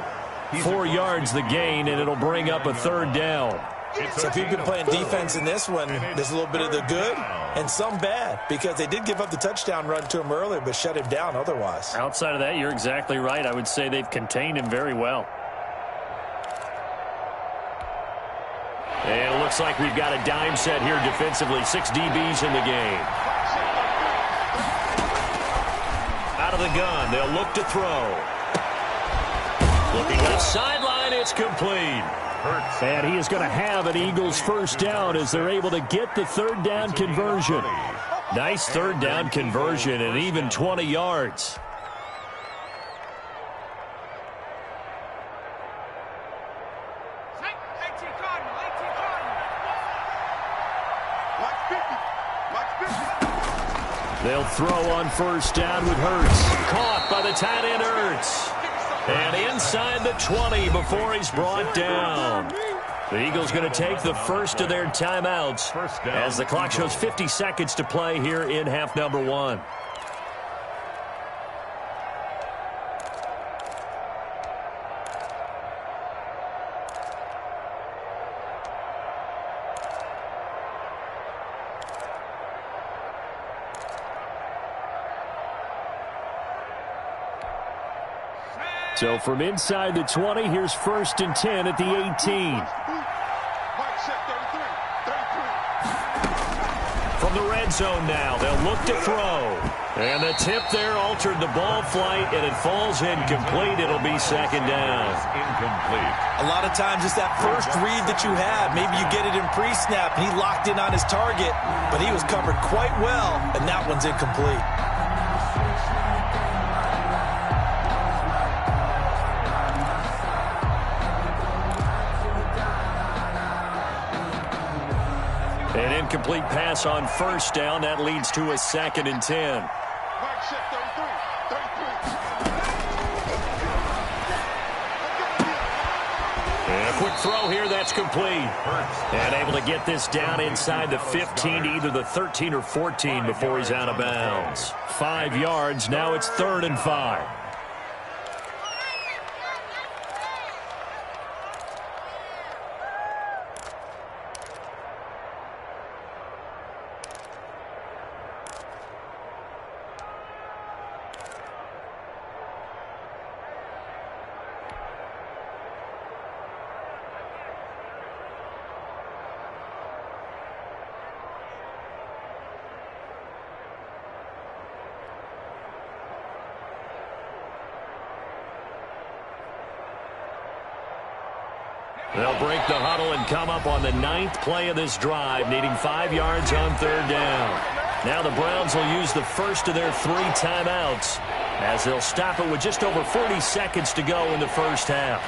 4 yards the gain, and it'll bring up a 3rd down. So if you've been playing defense in this one, there's a little bit of the good and some bad, because they did give up the touchdown run to him earlier, but shut him down otherwise. Outside of that, you're exactly right. I would say they've contained him very well. And it looks like we've got a dime set here defensively. 6 DBs in the game. Out of the gun, they'll look to throw. Looking left sideline, it's complete. And he is going to have an Eagles 1st down as they're able to get the 3rd down conversion. Nice 3rd down conversion and even 20 yards. They'll throw on first down with Hurts. Caught by the tight end Hurts. And inside the 20 before he's brought down. The Eagles going to take the first of their timeouts as the clock shows 50 seconds to play here in half number 1. So from inside the 20, here's 1st and 10 at the 18. From the red zone now, they'll look to throw. And the tip there altered the ball flight, and it falls incomplete. It'll be 2nd down. Incomplete. A lot of times it's that first read that you have. Maybe you get it in pre-snap, and he locked in on his target, but he was covered quite well, and that one's incomplete. An incomplete pass on first down. That leads to a 2nd and 10. And a quick throw here. That's complete. And able to get this down inside the 15 to either the 13 or 14 before he's out of bounds. 5 yards. Now it's 3rd and 5. They'll break the huddle and come up on the 9th play of this drive, needing 5 yards on 3rd down. Now the Browns will use the first of their 3 timeouts as they'll stop it with just over 40 seconds to go in the first half.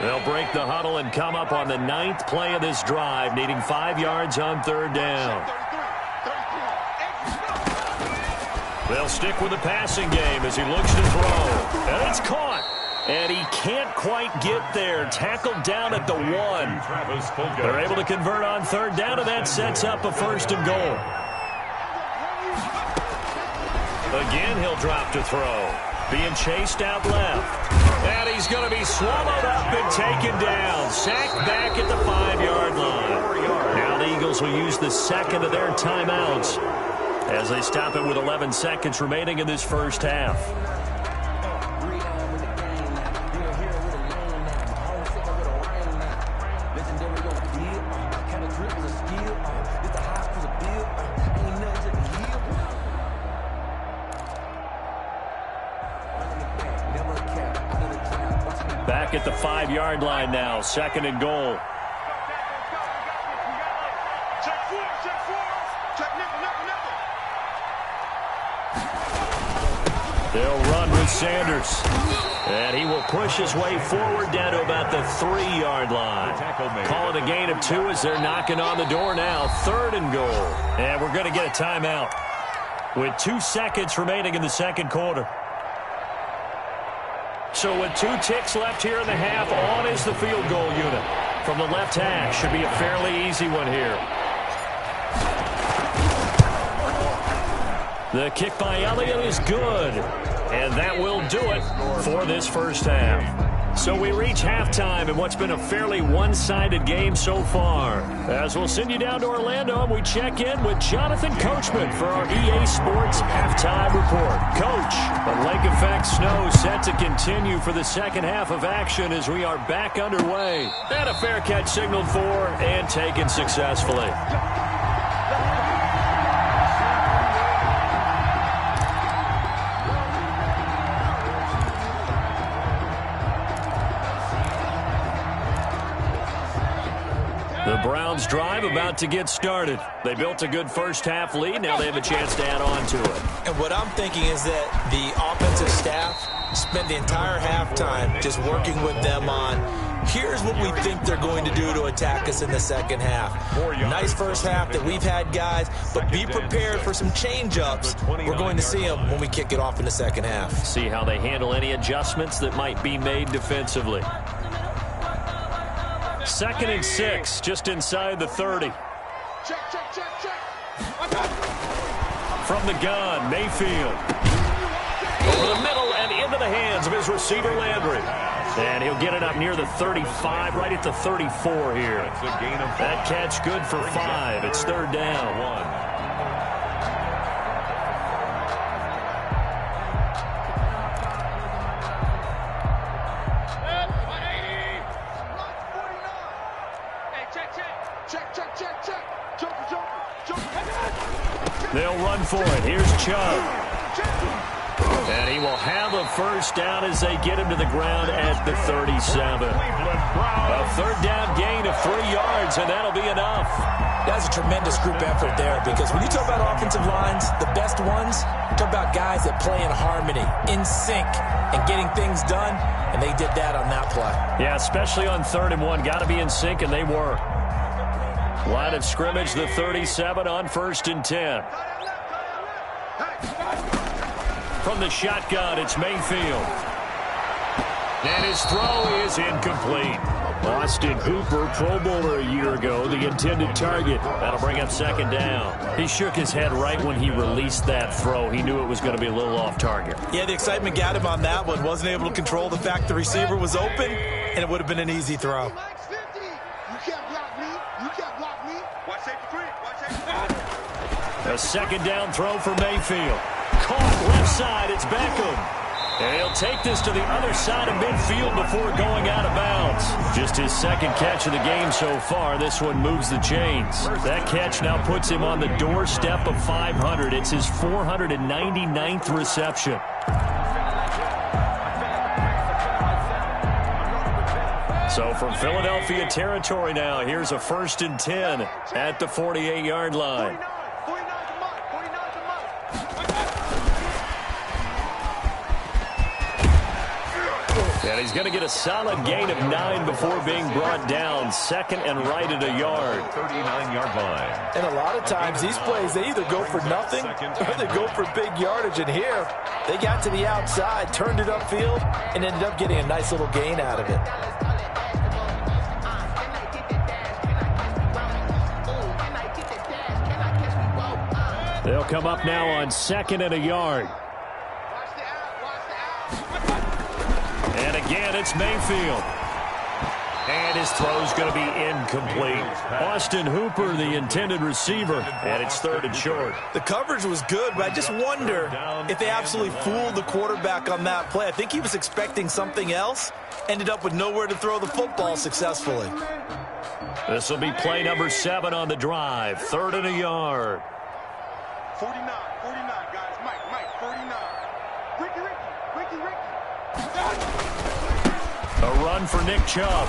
They'll break the huddle and come up on the 9th play of this drive, needing 5 yards on 3rd down. They'll stick with the passing game as he looks to throw. And it's caught. And he can't quite get there. Tackled down at the 1. They're able to convert on 3rd down, and that sets up a 1st and goal. Again, he'll drop to throw. Being chased out left. And he's going to be swallowed up and taken down. Sacked back at the 5-yard line. Now the Eagles will use the 2nd of their timeouts as they stop it with 11 seconds remaining in this first half. Back at the 5-yard line now, 2nd and goal. They'll run with Sanders. And he will push his way forward down to about the 3-yard line. Call it a gain of 2 as they're knocking on the door now. 3rd and goal. And we're going to get a timeout with 2 seconds remaining in the second quarter. So with 2 ticks left here in the half, on is the field goal unit. From the left hash, should be a fairly easy one here. The kick by Elliott is good. And that will do it for this first half. So we reach halftime in what's been a fairly one-sided game so far. As we'll send you down to Orlando, and we check in with Jonathan Coachman for our EA Sports Halftime Report. Coach, the lake effect snow set to continue for the second half of action as we are back underway. And a fair catch signaled for and taken successfully. The Browns drive about to get started. They built a good first half lead. Now they have a chance to add on to it. And what I'm thinking is that the offensive staff spent the entire halftime just working with them on Here's what we think they're going to do to attack us in the second half. Nice first half that we've had, guys, but be prepared for some change-ups. We're going to see them when we kick it off in the second half. See how they handle any adjustments that might be made defensively. 2nd and 6, just inside the 30. From the gun, Mayfield. Over the middle and into the hands of his receiver, Landry. And he'll get it up near the 35, right at the 34 here. That catch good for 5. It's 3rd down. They'll run for it. Here's Chubb. And he will have a first down as they get him to the ground at the 37. A 3rd down gain of 3 yards, and that'll be enough. That's a tremendous group effort there, because when you talk about offensive lines, the best ones, you talk about guys that play in harmony, in sync, and getting things done, and they did that on that play. Yeah, especially on 3rd and 1. Got to be in sync, and they were. Line of scrimmage, the 37 on 1st and 10. From the shotgun, it's Mayfield. And his throw is incomplete. Austin Hooper, Pro Bowler a year ago, the intended target. That'll bring up 2nd down. He shook his head right when he released that throw. He knew it was going to be a little off target. Yeah, the excitement got him on that one. Wasn't able to control the fact the receiver was open, and it would have been an easy throw. A 2nd down throw for Mayfield. Caught left side, it's Beckham. And he'll take this to the other side of midfield before going out of bounds. Just his 2nd catch of the game so far. This one moves the chains. That catch now puts him on the doorstep of 500. It's his 499th reception. So from Philadelphia territory now, here's a 1st and 10 at the 48-yard line. And he's going to get a solid gain of 9 before being brought down. 2nd and right at a yard. 39-yard line. And a lot of times these plays, they either go for nothing or they go for big yardage. And here, they got to the outside, turned it upfield, and ended up getting a nice little gain out of it. They'll come up now on 2nd and a yard. And again, it's Mayfield. And his throw's going to be incomplete. Austin Hooper, the intended receiver, and it's 3rd and short. The coverage was good, but I just wonder if they absolutely fooled the quarterback on that play. I think he was expecting something else, ended up with nowhere to throw the football successfully. This will be play number 7 on the drive. 3rd and a yard. 49, guys. Mike, 49. Ricky. A run for Nick Chubb.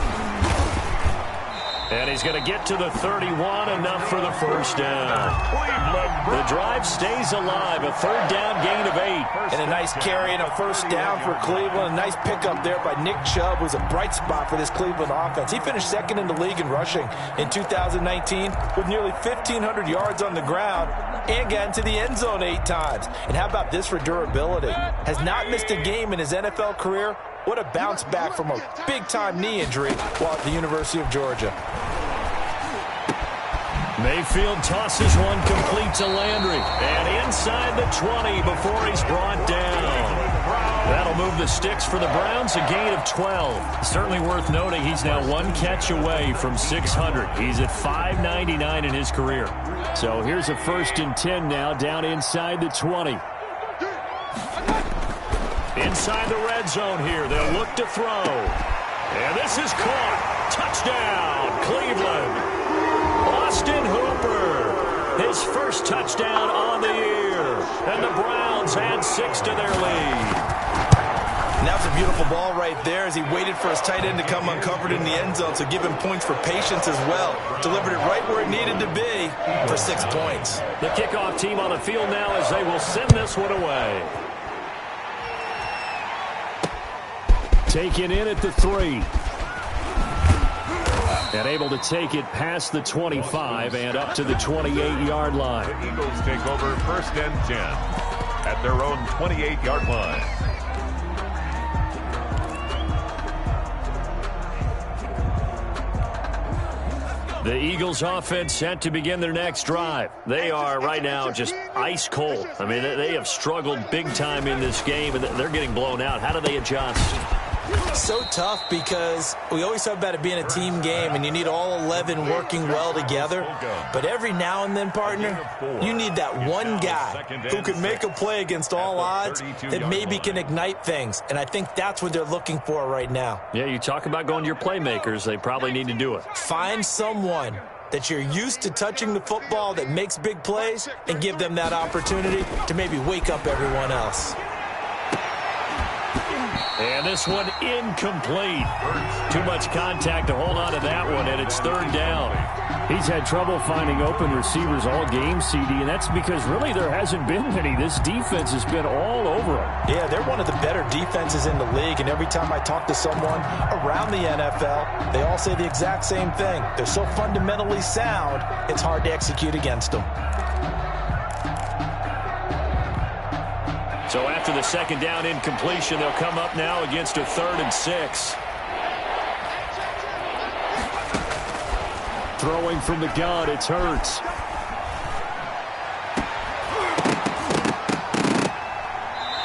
And he's going to get to the 31, enough for the first down. The drive stays alive, a 3rd down gain of 8. And a nice carry and a first down for Cleveland. A nice pickup there by Nick Chubb, who's a bright spot for this Cleveland offense. He finished 2nd in the league in rushing in 2019 with nearly 1,500 yards on the ground and got into the end zone 8 times. And how about this for durability? Has not missed a game in his NFL career. What a bounce back from a big-time knee injury while at the University of Georgia. Mayfield tosses one complete to Landry. And inside the 20 before he's brought down. That'll move the sticks for the Browns, a gain of 12. Certainly worth noting he's now 1 catch away from 600. He's at 599 in his career. So here's a 1st and 10 now, down inside the 20. Inside the red zone here, they'll look to throw. And this is caught. Touchdown, Cleveland. Austin Hooper, his first touchdown on the year. And the Browns add 6 to their lead. And that was a beautiful ball right there as he waited for his tight end to come uncovered in the end zone, so give him points for patience as well. Delivered it right where it needed to be for 6 points. The kickoff team on the field now as they will send this one away. Taken in at the 3. And able to take it past the 25 and up to the 28-yard line. The Eagles take over 1st and 10 at their own 28-yard line. The Eagles offense set to begin their next drive. They are right now just ice cold. I mean, they have struggled big time in this game, and they're getting blown out. How do they adjust? So tough because we always talk about it being a team game and you need all 11 working well together. But every now and then, partner, you need that one guy who can make a play against all odds that maybe can ignite things. And I think that's what they're looking for right now. Yeah, you talk about going to your playmakers. They probably need to do it. Find someone that you're used to touching the football that makes big plays and give them that opportunity to maybe wake up everyone else. And this one incomplete. Too much contact to hold on to that one, and it's 3rd down. He's had trouble finding open receivers all game, CD, and that's because really there hasn't been many. This defense has been all over him. Yeah, they're one of the better defenses in the league, and every time I talk to someone around the NFL, they all say the exact same thing. They're so fundamentally sound, it's hard to execute against them. So after the 2nd down incompletion, they'll come up now against a 3rd and 6. Throwing from the gun, it's Hurts.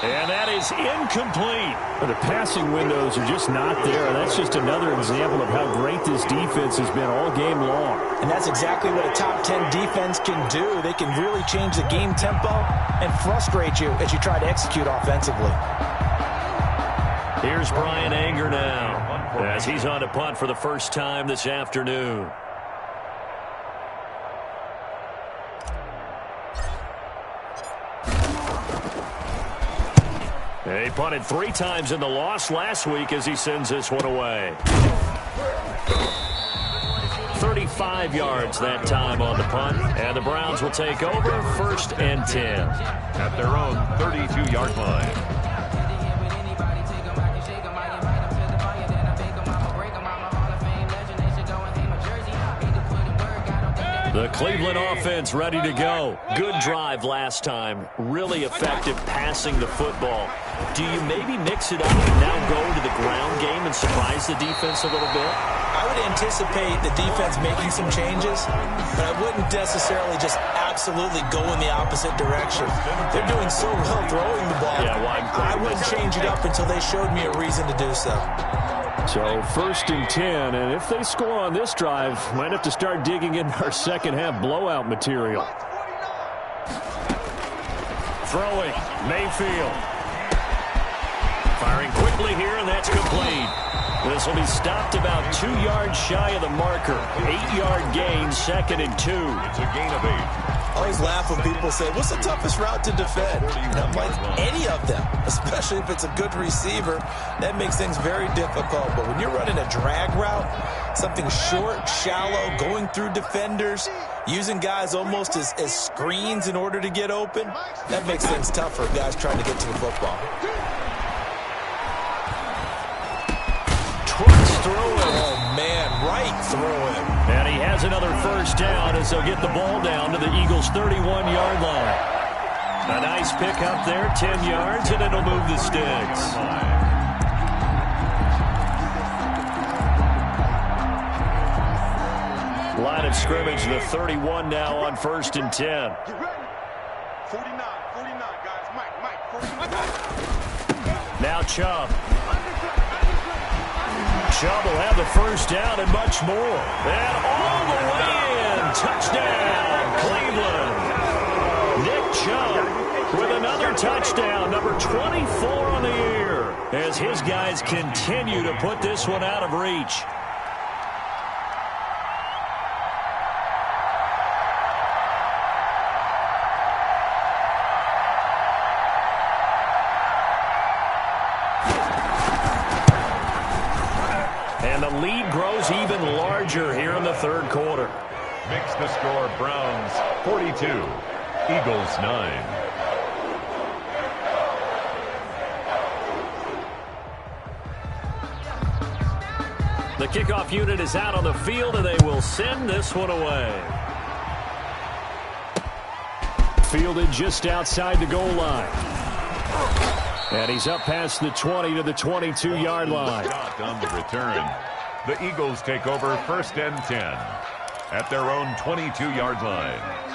And that is incomplete. The passing windows are just not there. And that's just another example of how great this defense has been all game long. And that's exactly what a top 10 defense can do. They can really change the game tempo and frustrate you as you try to execute offensively. Here's Brian Anger now as he's on a punt for the first time this afternoon. He punted 3 times in the loss last week as he sends this one away. 35 yards that time on the punt, and the Browns will take over 1st and 10 at their own 32-yard line. The Cleveland offense ready to go. Good drive last time. Really effective passing the football. Do you maybe mix it up and now go to the ground game and surprise the defense a little bit? I would anticipate the defense making some changes, but I wouldn't necessarily just absolutely go in the opposite direction. They're doing so well throwing the ball. Yeah, I wouldn't change it up until they showed me a reason to do so. So 1st and 10, and if they score on this drive, might have to start digging in our second half blowout material. Throwing, Mayfield. Firing quickly here, and that's complete. This will be stopped about 2 yards shy of the marker. 8-yard gain, 2nd and 2. It's a gain of 8. I always laugh when people say, what's the toughest route to defend? And I'm like, any of them, especially if it's a good receiver. That makes things very difficult. But when you're running a drag route, something short, shallow, going through defenders, using guys almost as screens in order to get open, that makes things tough for guys trying to get to the football. Trucks through it. Oh, man, right through him. And he has another 1st down as they'll get the ball down to the Eagles' 31-yard line. A nice pick up there, 10 yards, and it'll move the sticks. Line of scrimmage, the 31 now on 1st and 10. 49, guys. Mike, Now Chubb. Chubb will have the 1st down and much more. And all the way in. Touchdown, Cleveland. Nick Chubb with another touchdown, number 24 on the year, as his guys continue to put this one out of reach. And the lead grows even larger here in the 3rd quarter. Makes the score Browns 42, Eagles 9. The kickoff unit is out on the field, and they will send this one away. Fielded just outside the goal line. And he's up past the 20 to the 22-yard line. On the return. The Eagles take over 1st and 10 at their own 22-yard line.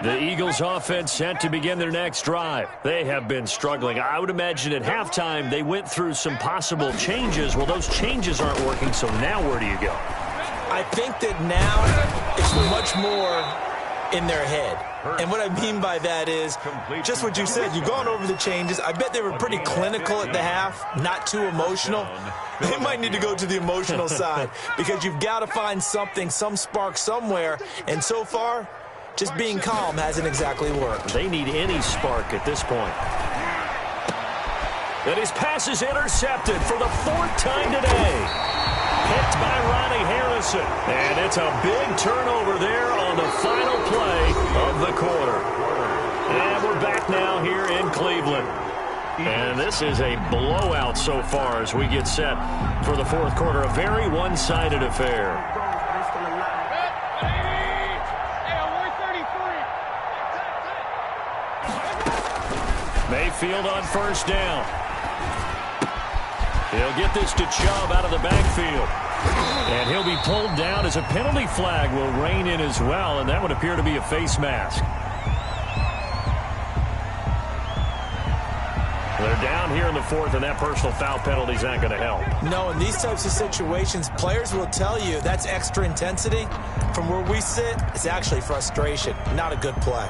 The Eagles offense set to begin their next drive. They have been struggling. I would imagine at halftime they went through some possible changes. Well, those changes aren't working, so now where do you go? I think that now it's much more in their head. And what I mean by that is just what you said. You've gone over the changes. I bet they were pretty clinical at the half, not too emotional. They might need to go to the emotional side because you've got to find something, some spark somewhere. And so far, just being calm hasn't exactly worked. They need any spark at this point. And his pass is intercepted for the 4th time today. Picked by Ronnie Harrison. And it's a big turnover there on the final play of the quarter. And we're back now here in Cleveland. And this is a blowout so far as we get set for the 4th quarter. A very one-sided affair. Mayfield on 1st down. He'll get this to Chubb out of the backfield. And he'll be pulled down as a penalty flag will rein in as well, and that would appear to be a face mask. They're down here in the 4th, and that personal foul penalty is not going to help. No, in these types of situations, players will tell you that's extra intensity. From where we sit, it's actually frustration, not a good play.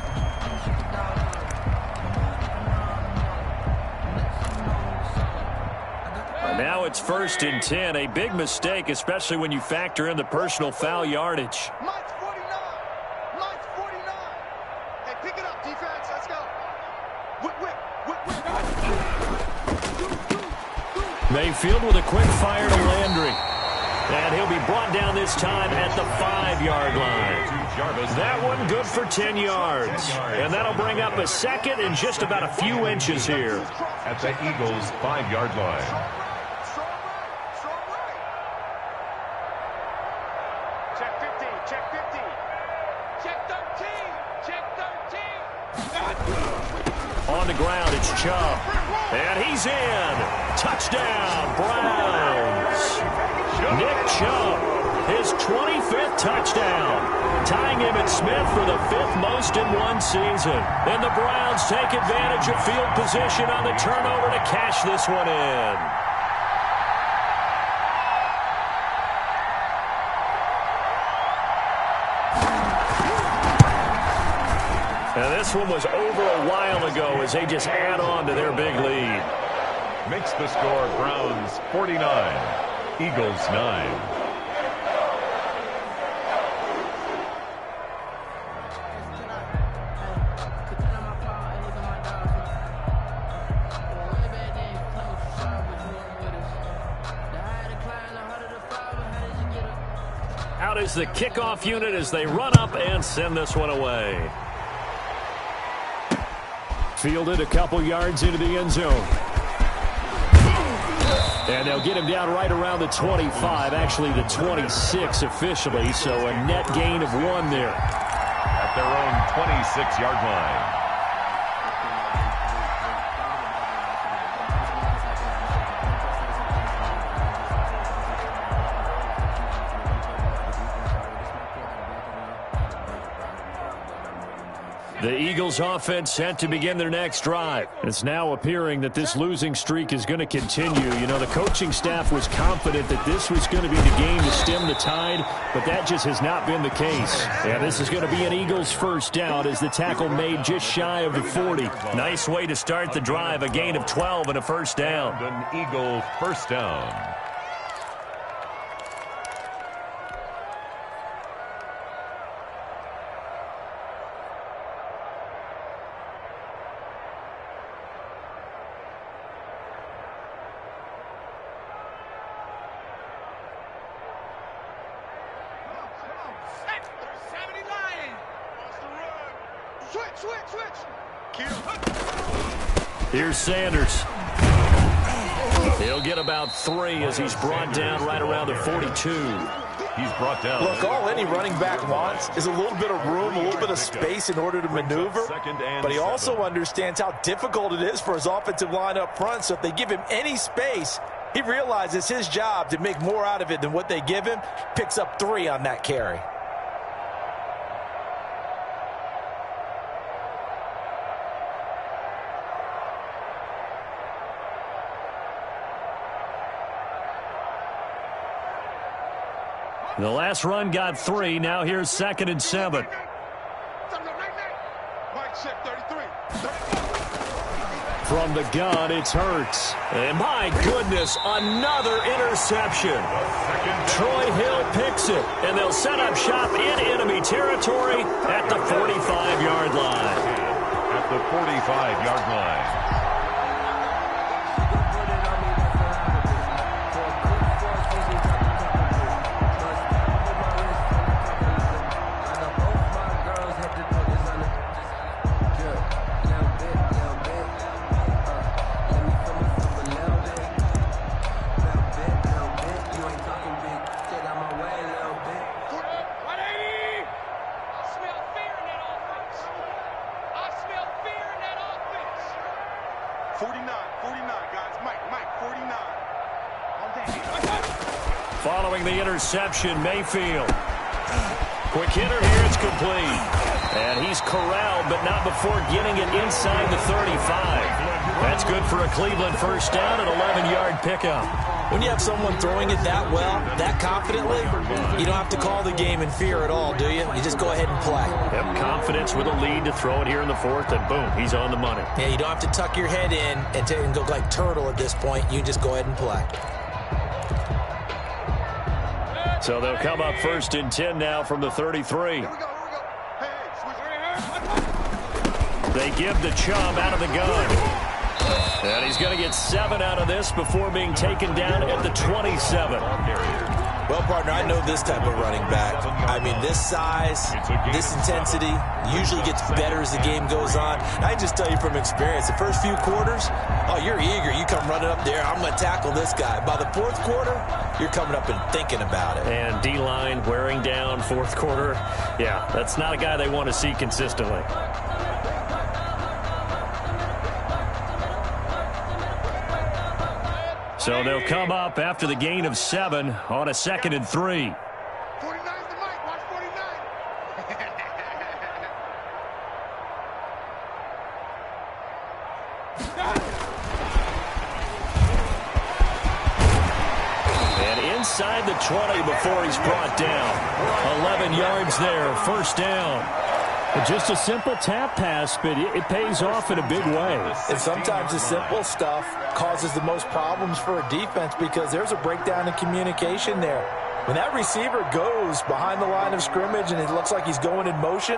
Now it's 1st and 10, a big mistake, especially when you factor in the personal foul yardage. Mike's 49. Mike's 49. Hey, pick it up, defense. Let's go. Whip. Mayfield with a quick fire to Landry. And he'll be brought down this time at the 5-yard line. That one good for 10 yards. And that'll bring up a 2nd and just about a few inches here. At the Eagles' 5-yard line. On the ground, it's Chubb. And he's in. Touchdown, Browns. Nick Chubb, his 25th touchdown. Tying him at Smith for the 5th most in one season. And the Browns take advantage of field position on the turnover to cash this one in. Now this one was over a while ago as they just add on to their big lead. Makes the score Browns 49, Eagles 9. Out is the kickoff unit as they run up and send this one away. Fielded a couple yards into the end zone. And they'll get him down right around the 25, actually the 26 officially, so a net gain of 1 there. At their own 26-yard line. The Eagles offense set to begin their next drive. It's now appearing that this losing streak is going to continue. You know, the coaching staff was confident that this was going to be the game to stem the tide, but that just has not been the case. And this is going to be an Eagles 1st down as the tackle made just shy of the 40. Nice way to start the drive, a gain of 12 and a 1st down. An Eagle 1st down. Here's Sanders. He'll get about 3 as he's brought down right around the 42. He's brought down. Look, all any running back wants is a little bit of room, a little bit of space in order to maneuver. But he also understands how difficult it is for his offensive line up front. So if they give him any space, he realizes his job to make more out of it than what they give him. Picks up 3 on that carry. The last run got 3. Now here's 2nd and 7. From the gun, it's Hurts. And my goodness, another interception. Troy Hill picks it, and they'll set up shop in enemy territory at the 45-yard line. At the 45-yard line. Following the interception, Mayfield. Quick hitter here, it's complete. And he's corralled, but not before getting it inside the 35. That's good for a Cleveland first down, an 11-yard pickup. When you have someone throwing it that well, that confidently, you don't have to call the game in fear at all, do you? You just go ahead and play. Yep, confidence with a lead to throw it here in the 4th, and boom, he's on the money. Yeah, you don't have to tuck your head in and go like turtle at this point. You just go ahead and play. So they'll come up 1st and 10 now from the 33. They give the Chubb out of the gun. And he's going to get 7 out of this before being taken down at the 27. Well, partner, I know this type of running back. I mean, this size, this intensity usually gets better as the game goes on. I can just tell you from experience, the first few quarters, oh, you're eager. You come running up there, I'm going to tackle this guy. By the 4th quarter, you're coming up and thinking about it. And D-line wearing down 4th quarter. Yeah, that's not a guy they want to see consistently. So they'll come up after the gain of 7 on a 2nd and 3. 49's the mic. Watch 49. And inside the 20 before he's brought down. 11 yards there, first down. Just a simple tap pass, but it pays off in a big way. And sometimes the simple stuff causes the most problems for a defense because there's a breakdown in communication there. When that receiver goes behind the line of scrimmage and it looks like he's going in motion,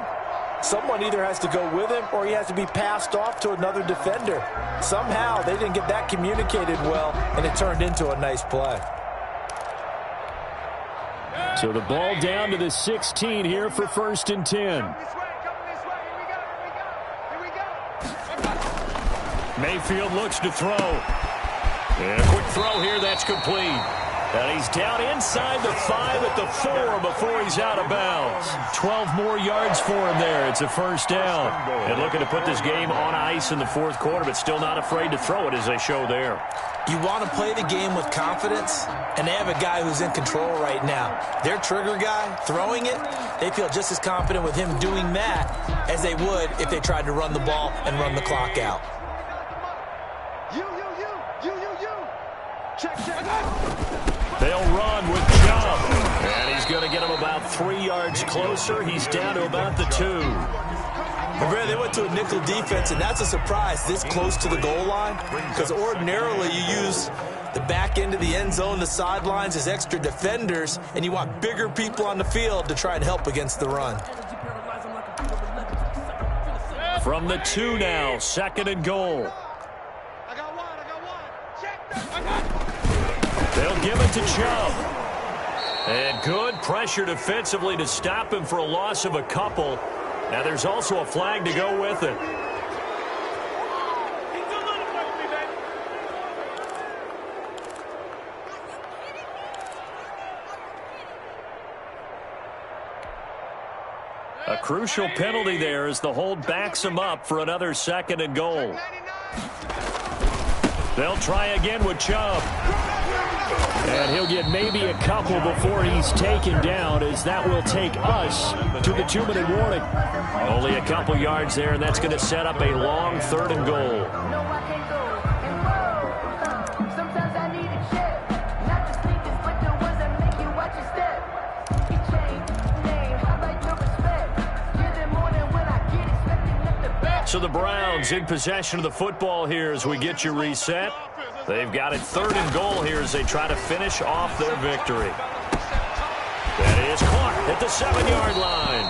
someone either has to go with him or he has to be passed off to another defender. Somehow they didn't get that communicated well, and it turned into a nice play. So the ball down to the 16 here for 1st and 10. Mayfield looks to throw. And a quick throw here, that's complete. And he's down inside the 5 at the 4 before he's out of bounds. 12 more yards for him there. It's a first down. And looking to put this game on ice in the 4th quarter, but still not afraid to throw it as they show there. You want to play the game with confidence, and they have a guy who's in control right now. Their trigger guy, throwing it, they feel just as confident with him doing that as they would if they tried to run the ball and run the clock out. They'll run with Chubb. And he's going to get him about 3 yards closer. He's down to about the 2. Remember, they went to a nickel defense, and that's a surprise this close to the goal line. Because ordinarily you use the back end of the end zone, the sidelines as extra defenders, and you want bigger people on the field to try and help against the run. From the 2 now, 2nd and goal. They'll give it to Chubb. And good pressure defensively to stop him for a loss of a couple. Now there's also a flag to go with it. A crucial penalty there as the hold backs him up for another 2nd and goal. They'll try again with Chubb. And he'll get maybe a couple before he's taken down, as that will take us to the 2-minute warning. Only a couple yards there, and that's going to set up a long 3rd and goal. So the Browns in possession of the football here as we get you reset. They've got it 3rd and goal here as they try to finish off their victory. That is caught at the 7-yard line.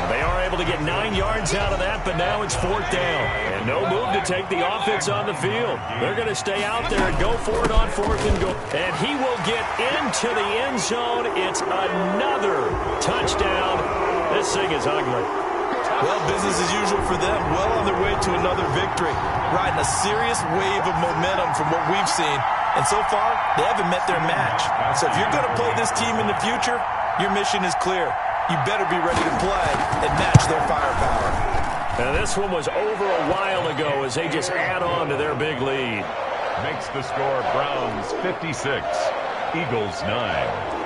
They are able to get 9 yards out of that, but now it's 4th down. And no move to take the offense on the field. They're going to stay out there and go for it on 4th and goal. And he will get into the end zone. It's another touchdown. This thing is ugly. Well, business as usual for them. Well on their way to another victory. Riding a serious wave of momentum from what we've seen. And so far, they haven't met their match. So if you're going to play this team in the future, your mission is clear. You better be ready to play and match their firepower. And this one was over a while ago as they just add on to their big lead. Makes the score Browns 56, Eagles 9.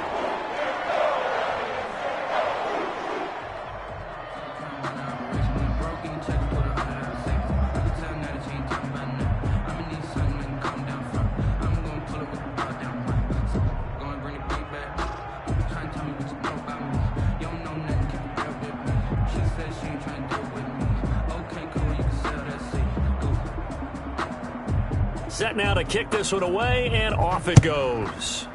Set now to kick this one away, and off it goes.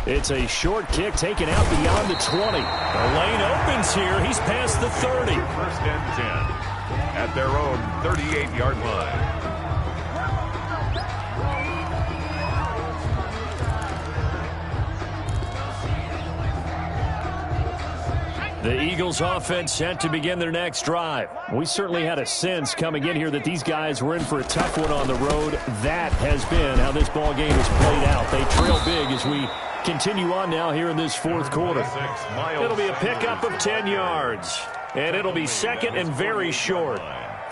It's a short kick taken out beyond the 20. The lane opens here. He's past the 30. 1st and 10 at their own 38-yard line. The Eagles offense set to begin their next drive. We certainly had a sense coming in here that these guys were in for a tough one on the road. That has been how this ball game has played out. They trail big as we continue on now here in this 4th quarter. It'll be a pickup of 10 yards, and it'll be 2nd and very short.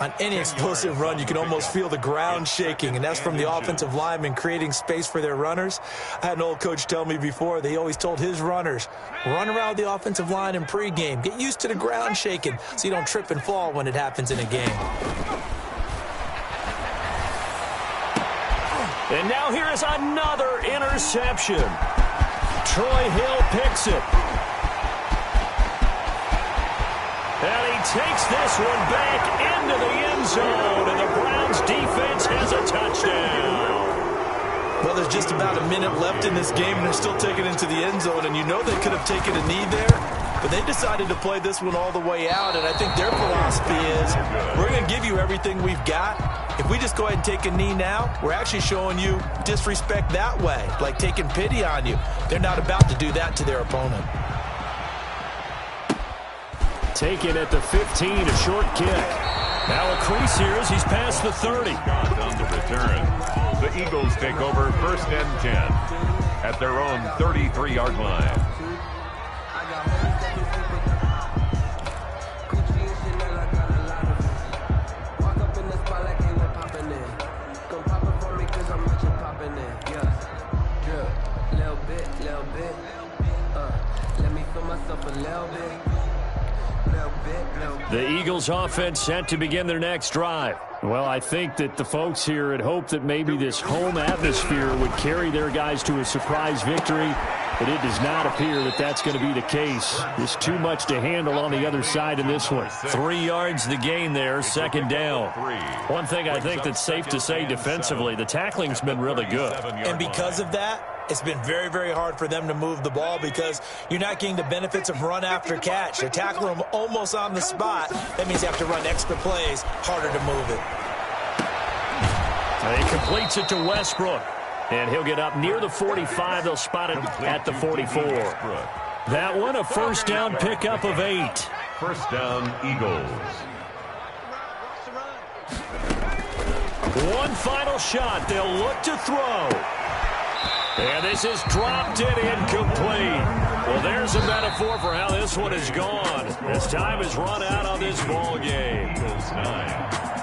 On any explosive run, you can almost feel the ground shaking, and that's from the offensive linemen creating space for their runners. I had an old coach tell me before, they always told his runners, run around the offensive line in pregame. Get used to the ground shaking so you don't trip and fall when it happens in a game. And now here is another interception. Troy Hill picks it. And he takes this one back into the end zone, and the Browns defense has a touchdown. Well, there's just about a minute left in this game, and they're still taking it into the end zone, and you know they could have taken a knee there, but they decided to play this one all the way out, and I think their philosophy is we're going to give you everything we've got. If we just go ahead and take a knee now, we're actually showing you disrespect that way, like taking pity on you. They're not about to do that to their opponent. Taken at the 15, a short kick. Now a crease here as he's past the 30. On the return, the Eagles take over 1st and 10 at their own 33-yard line. The Eagles offense set to begin their next drive. Well, I think that the folks here had hoped that maybe this home atmosphere would carry their guys to a surprise victory, but it does not appear that that's going to be the case. There's too much to handle on the other side in this one. 3 yards the gain there, 2nd down. One thing I think that's safe to say defensively, the tackling's been really good. And because of that, it's been very, very hard for them to move the ball because you're not getting the benefits of run after catch. They're tackling them almost on the spot. That means you have to run extra plays, harder to move it. He completes it to Westbrook, and he'll get up near the 45. They'll spot it at the 44. That one, a 1st down pickup of 8. 1st down, Eagles. One final shot. They'll look to throw. And this is dropped and incomplete. Well, there's a metaphor for how this one is gone. As time has run out on this ball game.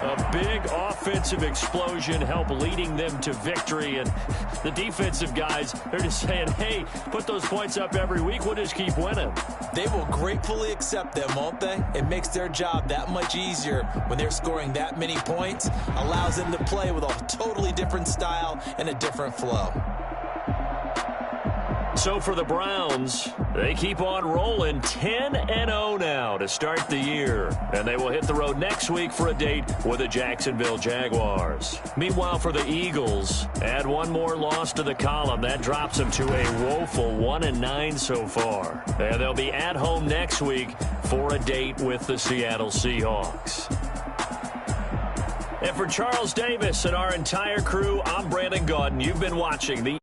A big offensive explosion helped leading them to victory. And the defensive guys, they're just saying, hey, put those points up every week. We'll just keep winning. They will gratefully accept them, won't they? It makes their job that much easier when they're scoring that many points. Allows them to play with a totally different style and a different flow. So for the Browns, they keep on rolling 10-0 now to start the year. And they will hit the road next week for a date with the Jacksonville Jaguars. Meanwhile, for the Eagles, add one more loss to the column. That drops them to a woeful 1-9 so far. And they'll be at home next week for a date with the Seattle Seahawks. And for Charles Davis and our entire crew, I'm Brandon Gaudin. You've been watching the